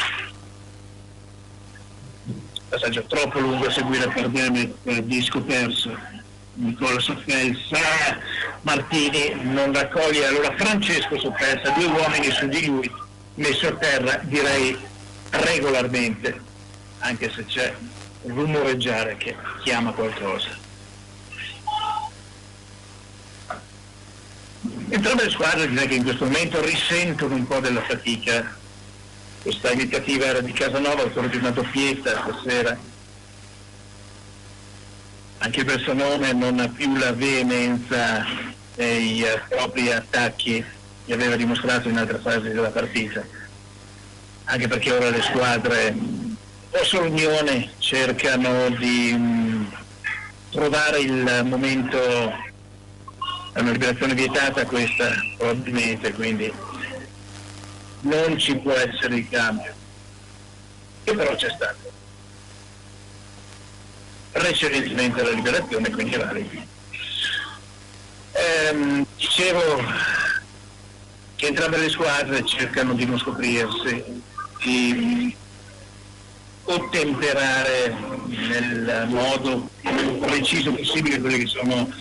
Passaggio troppo lungo a seguire per Demet, disco perso. Nicola Soffelsa, Martini non raccoglie, allora Francesco Soffelsa, 2 uomini su di lui, messo a terra direi regolarmente, anche se c'è un rumoreggiare che chiama qualcosa. Entrambe le squadre direi che in questo momento risentono un po' della fatica. Questa iniziativa era di Casanova, autore di una doppietta stasera. Anche il Bressanone non ha più la veemenza dei propri attacchi che aveva dimostrato in altre fasi della partita. Anche perché ora le squadre, forse l'Unione, cercano di trovare il momento. È una liberazione vietata questa, probabilmente, quindi non ci può essere il cambio, che però c'è stato precedentemente la liberazione, quindi è valido. Dicevo che entrambe le squadre cercano di non scoprirsi, di ottemperare nel modo più preciso possibile quelle che sono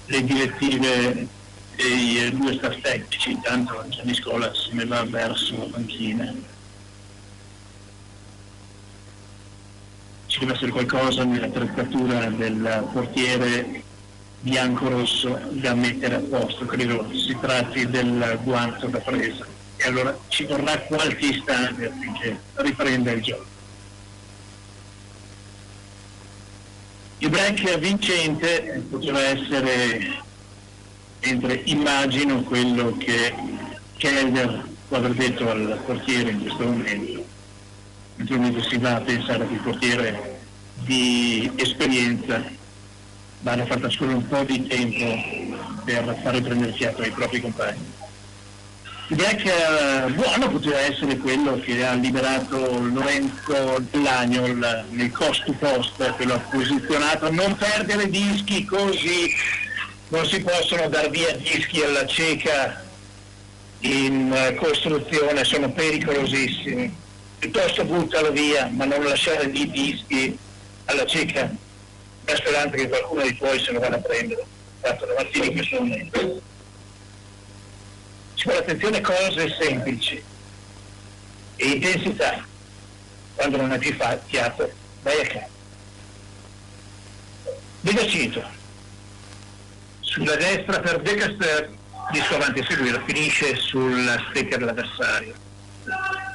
le direttive dei 2 staff tecnici. Intanto Gianni Scola se ne va verso la panchina. Ci deve essere qualcosa nell'attrezzatura del portiere bianco-rosso da mettere a posto, credo si tratti del guanto da presa, e allora ci vorrà qualche istante affinché riprenda il gioco. Il break vincente poteva essere, mentre immagino quello che Kelder può aver detto al portiere in questo momento, naturalmente si va a pensare che il portiere di esperienza va a far solo un po' di tempo per fare prendere fiato ai propri compagni. Il break buono poteva essere quello che ha liberato Lorenzo Dell'Agnol nel cost to post, che lo ha posizionato. Non perdere dischi così, non si possono dar via dischi alla cieca in costruzione, sono pericolosissimi. Piuttosto buttalo via, ma non lasciare lì dischi alla cieca, la speranza che qualcuno di tuoi se lo vada a prendere. Tanto da Martini in questo momento. Ci vuole attenzione a cose semplici e intensità. Quando non hai più fiato, vai a casa. De Giacinto sulla destra per De Caster, disco avanti a seguire, finisce sulla stecca dell'avversario.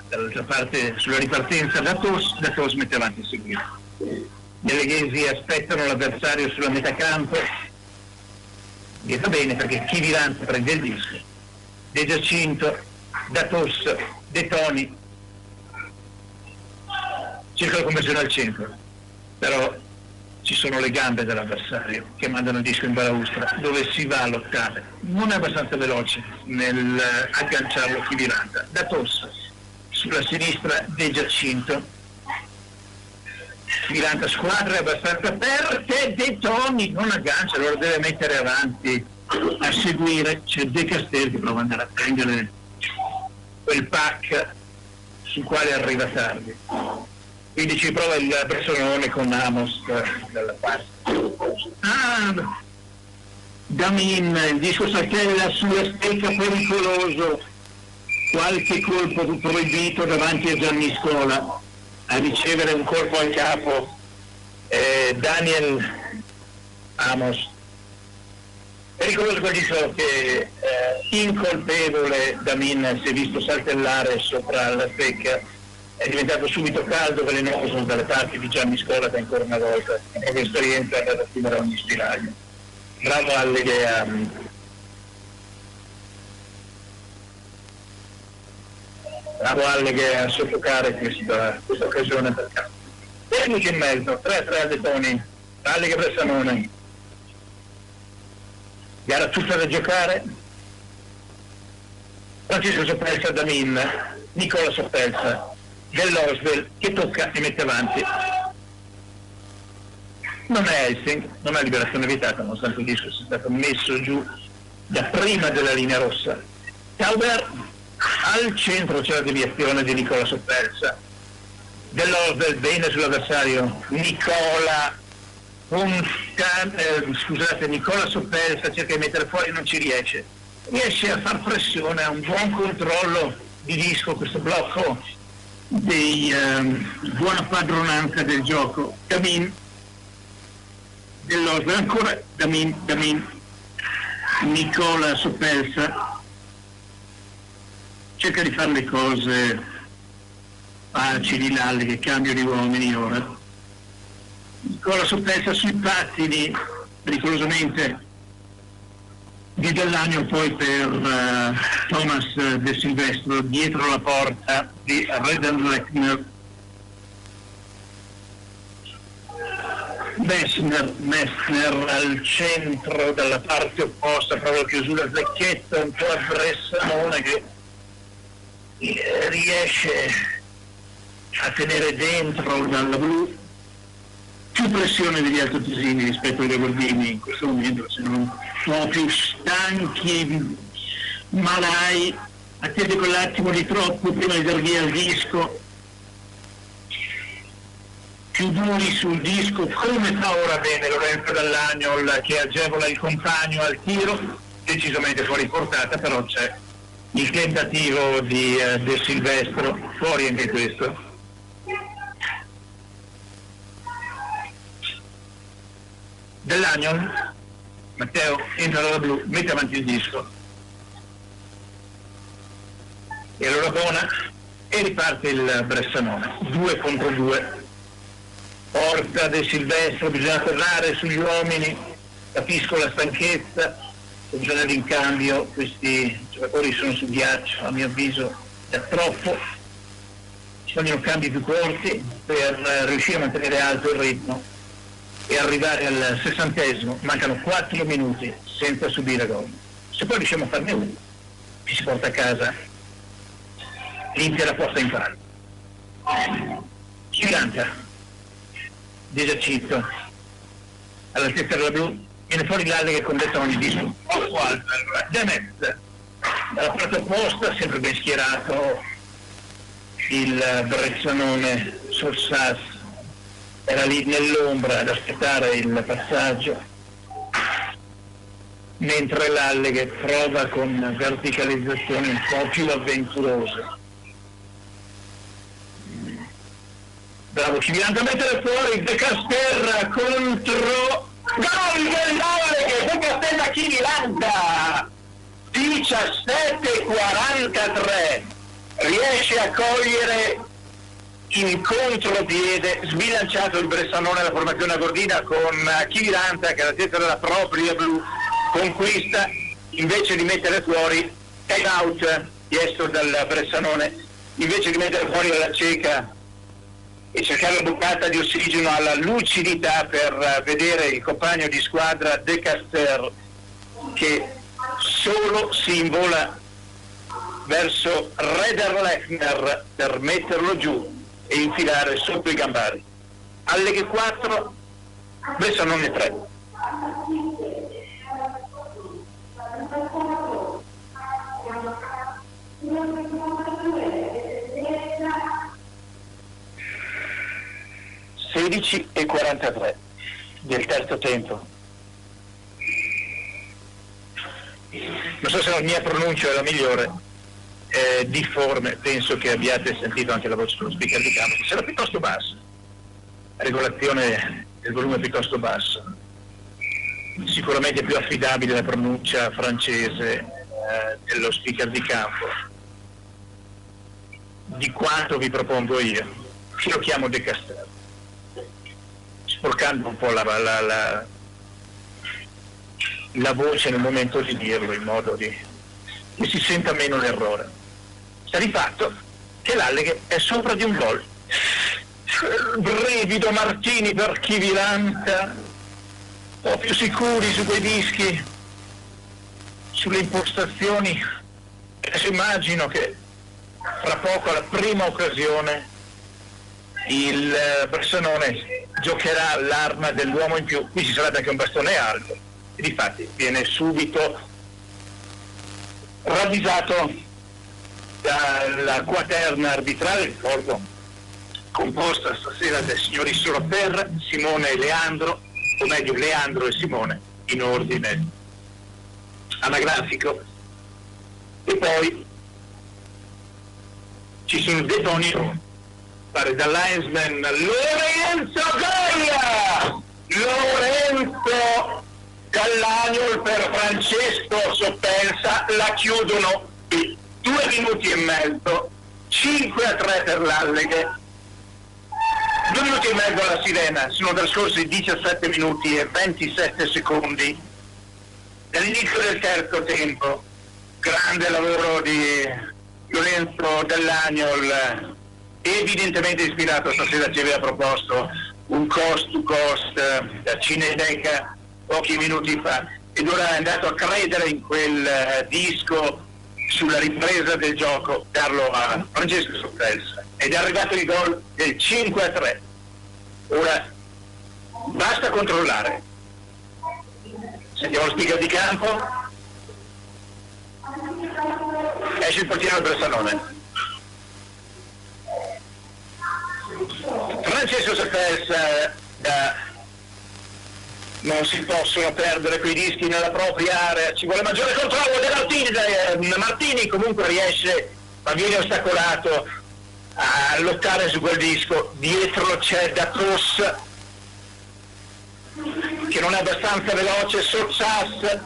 Dall'altra parte, sulla ripartenza da Tos mette avanti a seguire. Gli alleghesi aspettano l'avversario sulla metà campo e va bene perché Chivirante prende il disco. De Giacinto, da Tos, De Toni, cerca la conversione al centro, però ci sono le gambe dell'avversario che mandano il disco in balaustra, dove si va a lottare. Non è abbastanza veloce nel agganciarlo Chiviranta. Da Tos, sulla sinistra De Giacinto, Chiviranta squadra abbastanza aperte, De Toni non aggancia, allora deve mettere avanti. A seguire c'è De Caster che prova ad andare a prendere quel pack sul quale arriva tardi. Quindi ci prova il Bressanone con Amos dalla parte. Damin, il disco saltella sulla stecca, pericoloso. Qualche colpo proibito davanti a Gianni Scola. A ricevere un colpo al capo Daniel Amos. Pericoloso quel disco che incolpevole Damin si è visto saltellare sopra la stecca, è diventato subito caldo, velenoso dalle parti di Gianni Scola, che ancora una volta la propria esperienza è andata a chiudere ogni spiraglio. Bravo Alleghe a soffocare questa occasione per campo. Tecnici in mezzo, 3-3 al De Toni, Alleghe Bressanone. Gara tutta da giocare. Francesco Soffelsa, Damin, Nicola Soffelsa, dell'Oswell che tocca e mette avanti. Non è Helsing, non è liberazione vietata, nonostante il disco sia stato messo giù da prima della linea rossa. Tauber, al centro c'è la deviazione di Nicola Soppelsa, dell'Oswell bene sull'avversario, Nicola Soppelsa cerca di mettere fuori, non ci riesce a far pressione, ha un buon controllo di disco, questo blocco di buona padronanza del gioco. Damin dell'Oswell, ancora Damin, Nicola Soppelsa cerca di fare le cose facili, Lalli che cambiano gli uomini ora. Nicola Soppelsa sui pattini, pericolosamente di Dell'Agno, poi per Thomas De Silvestro dietro la porta di Rederlechner. Messner al centro, dalla parte opposta, proprio chiusura Zecchetta, un po' a Bressanone che riesce a tenere dentro dalla blu. Più pressione degli altoatesini rispetto ai Gordini in questo momento, sono un po' più stanchi, malai, attende quell'attimo di troppo prima di dar via il disco, più duri sul disco, come fa ora bene Lorenzo Dall'Agnol che agevola il compagno al tiro, decisamente fuori portata, però c'è il tentativo di De Silvestro, fuori anche questo. Dell'Agnon, Matteo entra dalla blu, mette avanti il disco e allora buona e riparte il Bressanone, 2 contro 2. Porta De Silvestro, bisogna tornare sugli uomini, capisco la stanchezza, bisogna di incambio, questi giocatori sono su ghiaccio, a mio avviso è troppo, ci vogliono cambi più corti per riuscire a mantenere alto il ritmo e arrivare al 60°, mancano 4 minuti senza subire gol. Se poi riusciamo a farne uno, ci si porta a casa l'intera posta in palio. Giganta d'esercizio all'altezza della blu, viene fuori Lalle che condetta ogni disco, poco alto, Demet dalla parte opposta, sempre ben schierato il Bressanone sul sasso, era lì nell'ombra ad aspettare il passaggio, mentre Lalle che prova con verticalizzazioni un po' più avventurose. Bravo Civilante a mettere fuori De Casterra contro gol dell'Alle che De Casterra Civilanta 17:43, riesce a cogliere in contropiede, sbilanciato il Bressanone alla formazione agordina con Chivilanta che all'altezza della propria blu conquista, invece di mettere fuori time out chiesto dal Bressanone, invece di mettere fuori alla cieca e cercare la boccata di ossigeno alla lucidità per vedere il compagno di squadra De Caster che solo si invola verso Rederlechner per metterlo giù e infilare sotto i gambari. Alleghe 4, Bressanone 3. e 43 del terzo tempo. Non so se la mia pronuncia è la migliore, difforme, penso che abbiate sentito anche la voce dello speaker di campo, sarà piuttosto bassa, regolazione del volume è piuttosto basso, sicuramente più affidabile la pronuncia francese dello speaker di campo di quanto vi propongo io, che lo chiamo De Castello, sporcando un po' la voce nel momento di dirlo, in modo che si senta meno l'errore. Sta di fatto che l'Alleghe è sopra di un gol. Brivido Martini per Chivilanta, un po' più sicuri su quei dischi, sulle impostazioni. Adesso immagino che fra poco la prima occasione il Bressanone giocherà l'arma dell'uomo in più, qui ci sarebbe anche un bastone alto, e difatti viene subito ravvisato dalla quaterna arbitrale, ricordo, composta stasera dai signori Soloper, Simone e Leandro, o meglio Leandro e Simone, in ordine anagrafico, e poi ci sono dei toni pare da linesman Lorenzo Gaia, Lorenzo Gallagnol per Francesco Soppelsa, la chiudono 2 minuti e mezzo, 5-3 per l'Alleghe, 2 minuti e mezzo alla sirena, sono trascorsi 17 minuti e 27 secondi dall'inizio del terzo tempo. Grande lavoro di Lorenzo Gallagnol, evidentemente ispirato, stasera ci aveva proposto un cost to cost da Cineteca pochi minuti fa, ed ora è andato a credere in quel disco sulla ripresa del gioco, darlo a Francesco Soppelsa, ed è arrivato il gol del 5-3. Ora basta controllare. Sentiamo lo speaker di campo, esce il portiere del Bressanone. Francesco Soppelsa, non si possono perdere quei dischi nella propria area, ci vuole maggiore controllo dell'Artini, Martini comunque riesce, ma viene ostacolato a lottare su quel disco. Dietro c'è Datos che non è abbastanza veloce, Sozzas,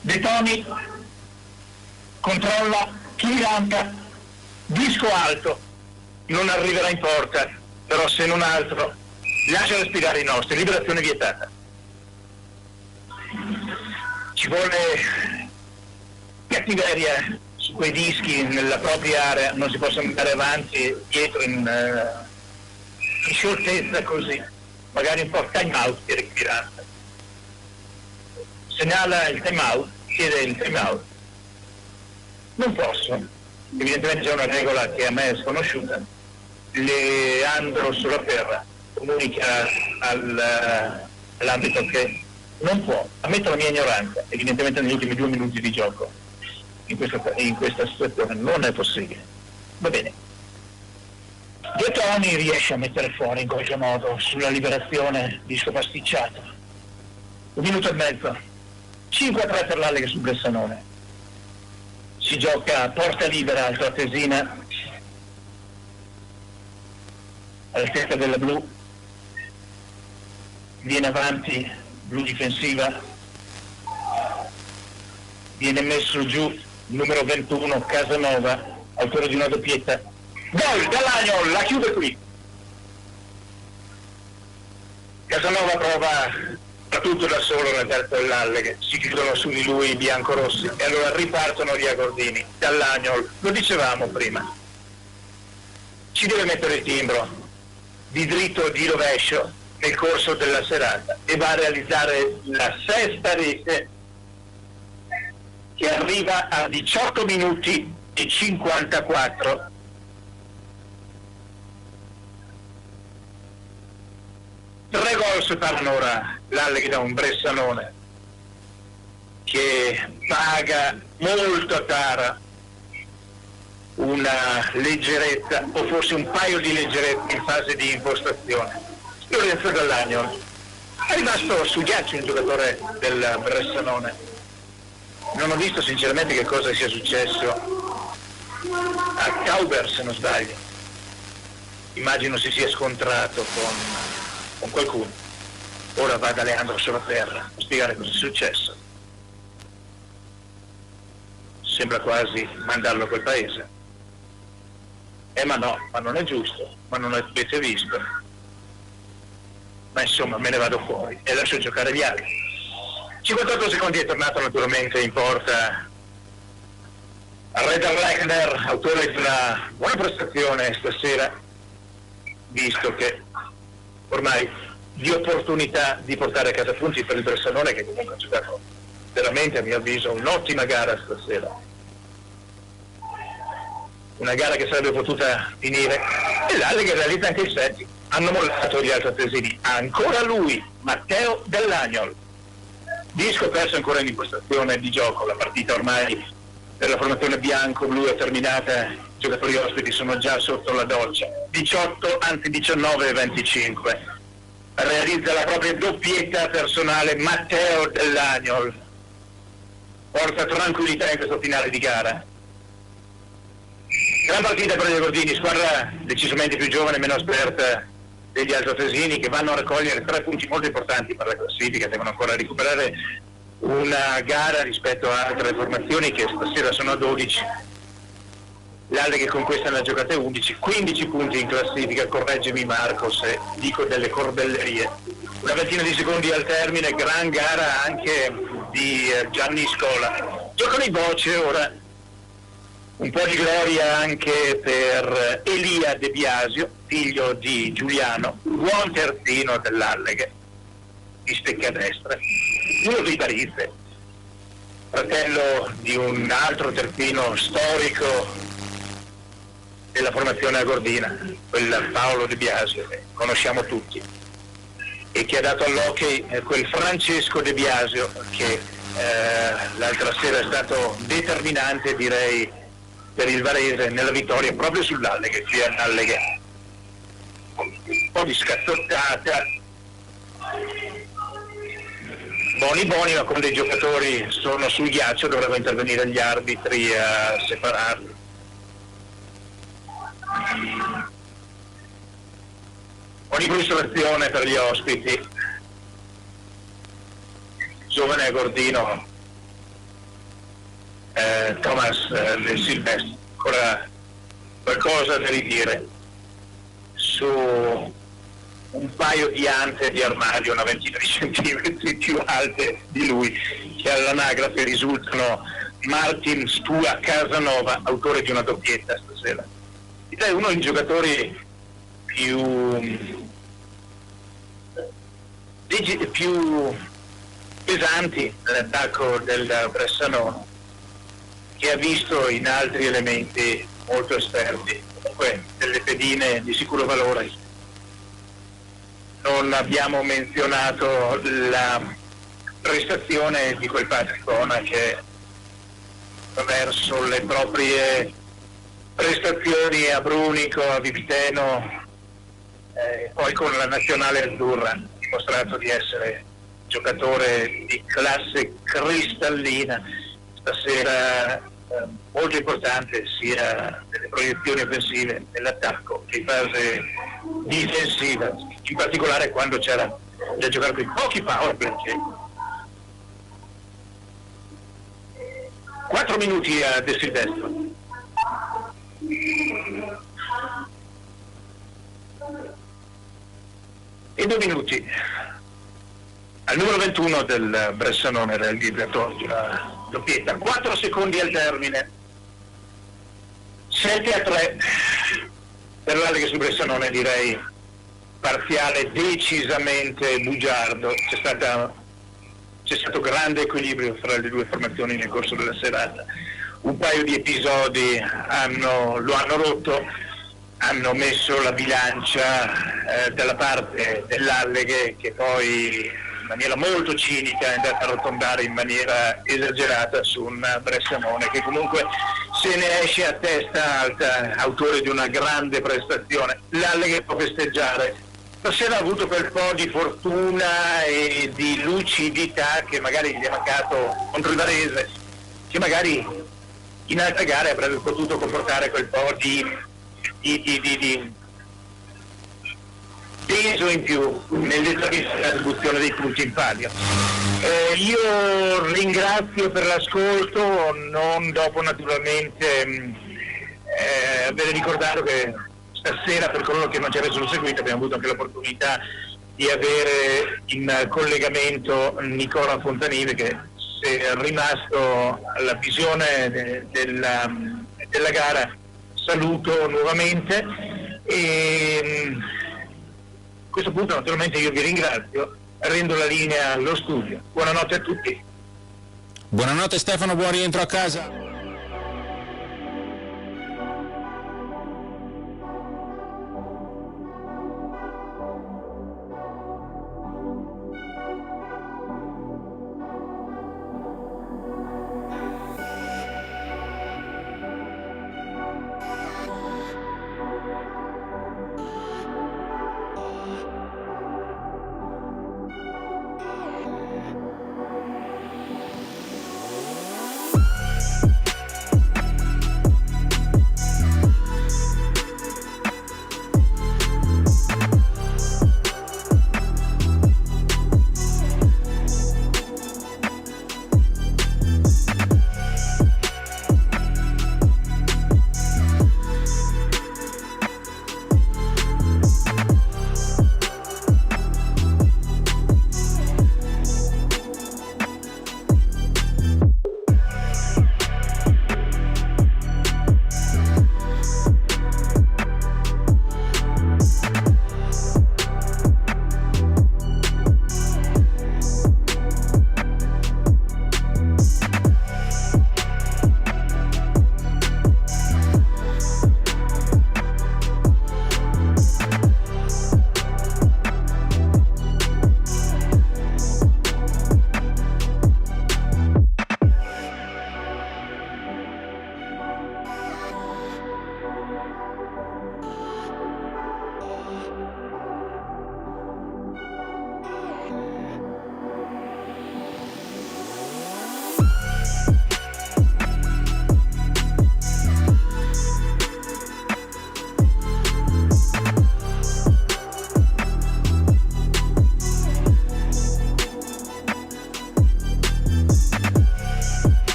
De Toni controlla, Chiranca, disco alto, non arriverà in porta, però se non altro lascia respirare i nostri, liberazione vietata. Ci vuole cattiveria su quei dischi nella propria area, non si possono andare avanti e dietro in scioltezza così, magari un po' time out di respirante. Segnala il time out, chiede il time out. Non posso, evidentemente c'è una regola che a me è sconosciuta. Leandro Soloper comunica all'ambito che non può, ammetto la mia ignoranza, evidentemente negli ultimi 2 minuti di gioco in questa situazione non è possibile. Va bene. De Toni riesce a mettere fuori in qualche modo sulla liberazione disco pasticciato. 1 minuto e mezzo, 5-3 per l'Alleghe sul Bressanone. Si gioca a porta libera al Cortesina, all'altezza della blu, viene avanti, blu difensiva, viene messo giù il numero 21 Casanova, autore di una doppietta. Gol, Gallagnol, la chiude qui. Casanova prova tutto da solo nel terzo dell'Alleghe, si chiudono su di lui i biancorossi e allora ripartono gli agordini. Gallagnol, lo dicevamo prima, ci deve mettere il timbro di dritto o di rovescio nel corso della serata e va a realizzare la sesta rete che arriva a 18 minuti e 54. Tre gol separano ora l'Alleghe da un Bressanone che paga molto cara una leggerezza o forse un paio di leggerezze in fase di impostazione. Lorenzo Gallagnol è rimasto sul ghiaccio, il giocatore del Bressanone. Non ho visto sinceramente che cosa sia successo a Cauber, se non sbaglio. Immagino si sia scontrato con qualcuno. Ora va da Leandro Soloper a spiegare cosa è successo. Sembra quasi mandarlo a quel paese. Ma no, ma non è giusto, ma non avete visto. Ma insomma me ne vado fuori e lascio giocare gli altri. 58 secondi è tornato naturalmente in porta Reda Lechner, autore di una buona prestazione stasera, visto che ormai di opportunità di portare a casa punti per il Bressanone, che comunque ha giocato veramente, a mio avviso, un'ottima gara stasera. una gara che sarebbe potuta finire, e l'Alleghe realizza anche il settimo. Hanno mollato gli altoatesini, ancora lui, Matteo Dell'Agnol. Disco perso ancora in impostazione di gioco, la partita ormai per la formazione bianco-blu è terminata, i giocatori ospiti sono già sotto la doccia, 19-25. Realizza la propria doppietta personale Matteo Dell'Agnol, porta tranquillità in questo finale di gara. Gran partita per gli Agordini, squadra decisamente più giovane e meno esperta degli altoatesini, che vanno a raccogliere 3 punti molto importanti per la classifica, devono ancora recuperare una gara rispetto a altre formazioni che stasera sono a 12. L'Alleghe con questa ne ha giocate 11, 15 punti in classifica, correggimi Marco se dico delle corbellerie. Una ventina di secondi al termine, gran gara anche di Gianni Scola. Giocano i Boce ora, un po' di gloria anche per Elia De Biasio, figlio di Giuliano, buon terzino dell'Alleghe, di stecca a destra, uno di Parise, fratello di un altro terzino storico della formazione agordina, quel Paolo De Biasio che conosciamo tutti, e che ha dato all'hockey quel Francesco De Biasio che l'altra sera è stato determinante, direi, per il Varese nella vittoria proprio sull'Alleghe, sia Alleghe. Un po' di scazzottata, buoni, ma quando i giocatori sono sul ghiaccio dovrebbero intervenire gli arbitri a separarli. Ogni frustrazione per gli ospiti. Giovane agordino Thomas del Silvestri, ancora qualcosa da ridire su un paio di ante di armadio, una ventina di centimetri più alte di lui, che all'anagrafe risultano Martin Stua Casanova, autore di una doppietta stasera. È uno dei giocatori più pesanti nell'attacco del Bressanone, che ha visto in altri elementi molto esperti, comunque delle pedine di sicuro valore. Non abbiamo menzionato la prestazione di quel Patricona che attraverso le proprie prestazioni a Brunico, a Viviteno, poi con la nazionale azzurra ha dimostrato di essere giocatore di classe cristallina. Stasera molto importante sia nelle proiezioni offensive, nell'attacco che in fase difensiva, in particolare quando c'era da giocare con pochi powerplay. 4 minuti a De Silvestro. E 2 minuti al numero 21 del Bressanone, realizzato la doppietta, 4 secondi al termine, 7-3 per l'Alleghe sul Bressanone, direi parziale decisamente bugiardo. C'è stato grande equilibrio fra le due formazioni nel corso della serata. Un paio di episodi lo hanno rotto, hanno messo la bilancia dalla parte dell'Alleghe, che poi in maniera molto cinica è andata a arrotondare in maniera esagerata su un Bressanone che comunque se ne esce a testa alta, autore di una grande prestazione. L'Alleghe può festeggiare. Stasera ha avuto quel po' di fortuna e di lucidità che magari gli è mancato contro il Varese, che magari in altre gare avrebbe potuto comportare quel po' di peso in più nella distribuzione dei punti in palio. Io ringrazio per l'ascolto, non dopo naturalmente aver ricordato che stasera, per coloro che non ci avessero seguito, abbiamo avuto anche l'opportunità di avere in collegamento Nicola Fontanive, che è rimasto alla visione della gara. Saluto nuovamente e a questo punto naturalmente io vi ringrazio, rendo la linea allo studio. Buonanotte a tutti. Buonanotte Stefano, buon rientro a casa.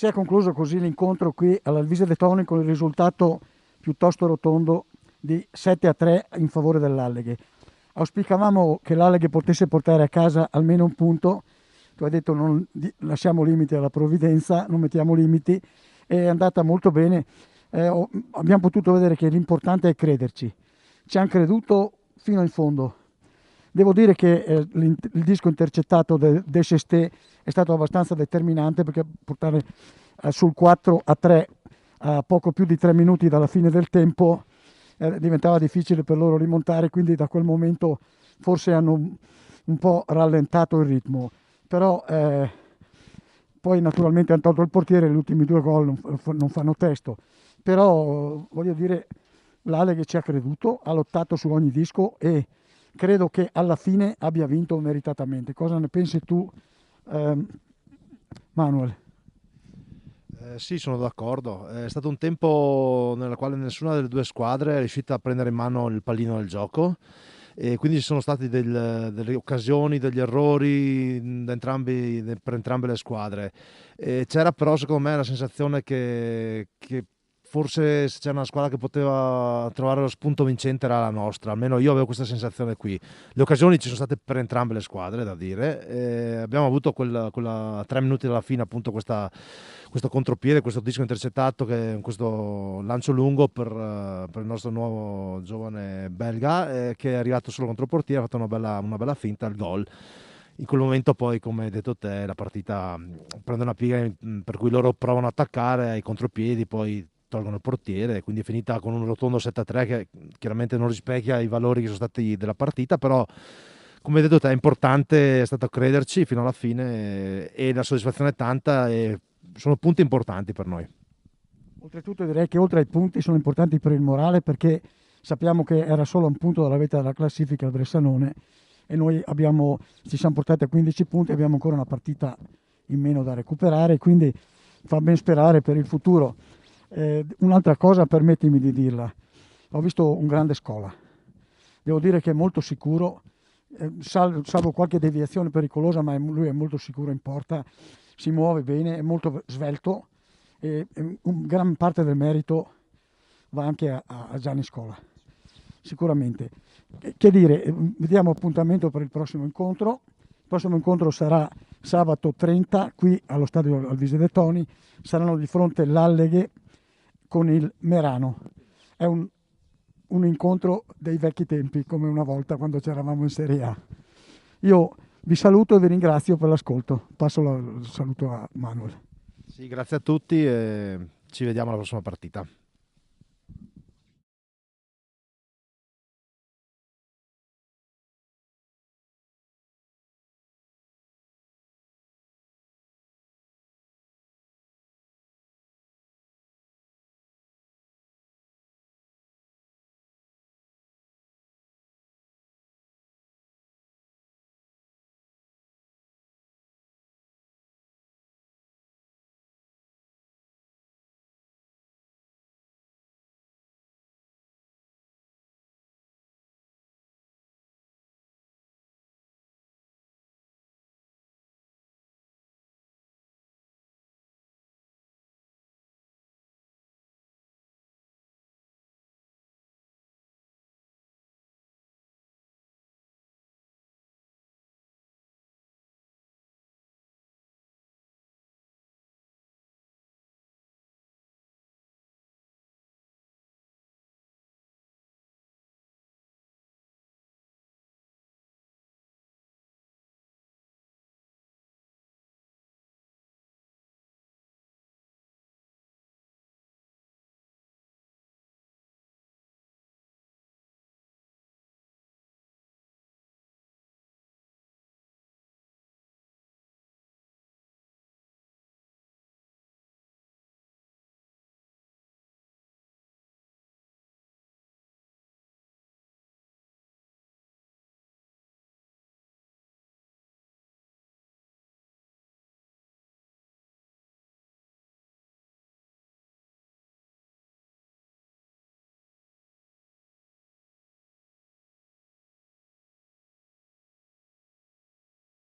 Si è concluso così l'incontro qui all'Alvise de Toni con il risultato piuttosto rotondo di 7-3 in favore dell'Alleghe. Auspicavamo che l'Alleghe potesse portare a casa almeno un punto. Tu hai detto non lasciamo limiti alla provvidenza, non mettiamo limiti. È andata molto bene. Abbiamo potuto vedere che l'importante è crederci. Ci hanno creduto fino in fondo. Devo dire che il disco intercettato de Sesté è stato abbastanza determinante, perché portare sul 4-3 a poco più di 3 minuti dalla fine del tempo diventava difficile per loro rimontare, quindi da quel momento forse hanno un po' rallentato il ritmo. Però poi naturalmente hanno tolto il portiere, gli ultimi 2 gol non fanno testo. Però voglio dire, l'Alleghe ci ha creduto, ha lottato su ogni disco e credo che alla fine abbia vinto meritatamente. Cosa ne pensi tu, Manuel? Sì, sono d'accordo. È stato un tempo nel quale nessuna delle 2 squadre è riuscita a prendere in mano il pallino del gioco, e quindi ci sono stati delle occasioni, degli errori per entrambe le squadre. C'era però secondo me la sensazione che forse se c'è una squadra che poteva trovare lo spunto vincente era la nostra, almeno io avevo questa sensazione qui. Le occasioni ci sono state per entrambe le squadre, da dire. Abbiamo avuto quella 3 minuti dalla fine, appunto questo contropiede, questo disco intercettato, questo lancio lungo per il nostro nuovo giovane belga, che è arrivato solo contro il portiere, ha fatto una bella finta, il gol. In quel momento poi, come hai detto te, la partita prende una piega per cui loro provano ad attaccare ai contropiedi, poi tolgono il portiere, quindi è finita con un rotondo 7-3 che chiaramente non rispecchia i valori che sono stati della partita, però come hai detto te è importante, è stato crederci fino alla fine, e la soddisfazione è tanta, e sono punti importanti per noi. Oltretutto direi che oltre ai punti sono importanti per il morale, perché sappiamo che era solo un punto dalla vetta della classifica il Bressanone e noi ci siamo portati a 15 punti, abbiamo ancora una partita in meno da recuperare, quindi fa ben sperare per il futuro. Un'altra cosa, permettimi di dirla, ho visto un grande Scola, devo dire che è molto sicuro, salvo qualche deviazione pericolosa, ma lui è molto sicuro in porta, si muove bene, è molto svelto, e gran parte del merito va anche a Gianni Scola, sicuramente. Che dire, vediamo appuntamento per il prossimo incontro. Il prossimo incontro sarà sabato 30 qui allo stadio Alvise de Toni, saranno di fronte l'Alleghe con il Merano. È un incontro dei vecchi tempi, come una volta quando c'eravamo in Serie A. Io vi saluto e vi ringrazio per l'ascolto. Passo il saluto a Manuel. Sì, grazie a tutti e ci vediamo alla prossima partita.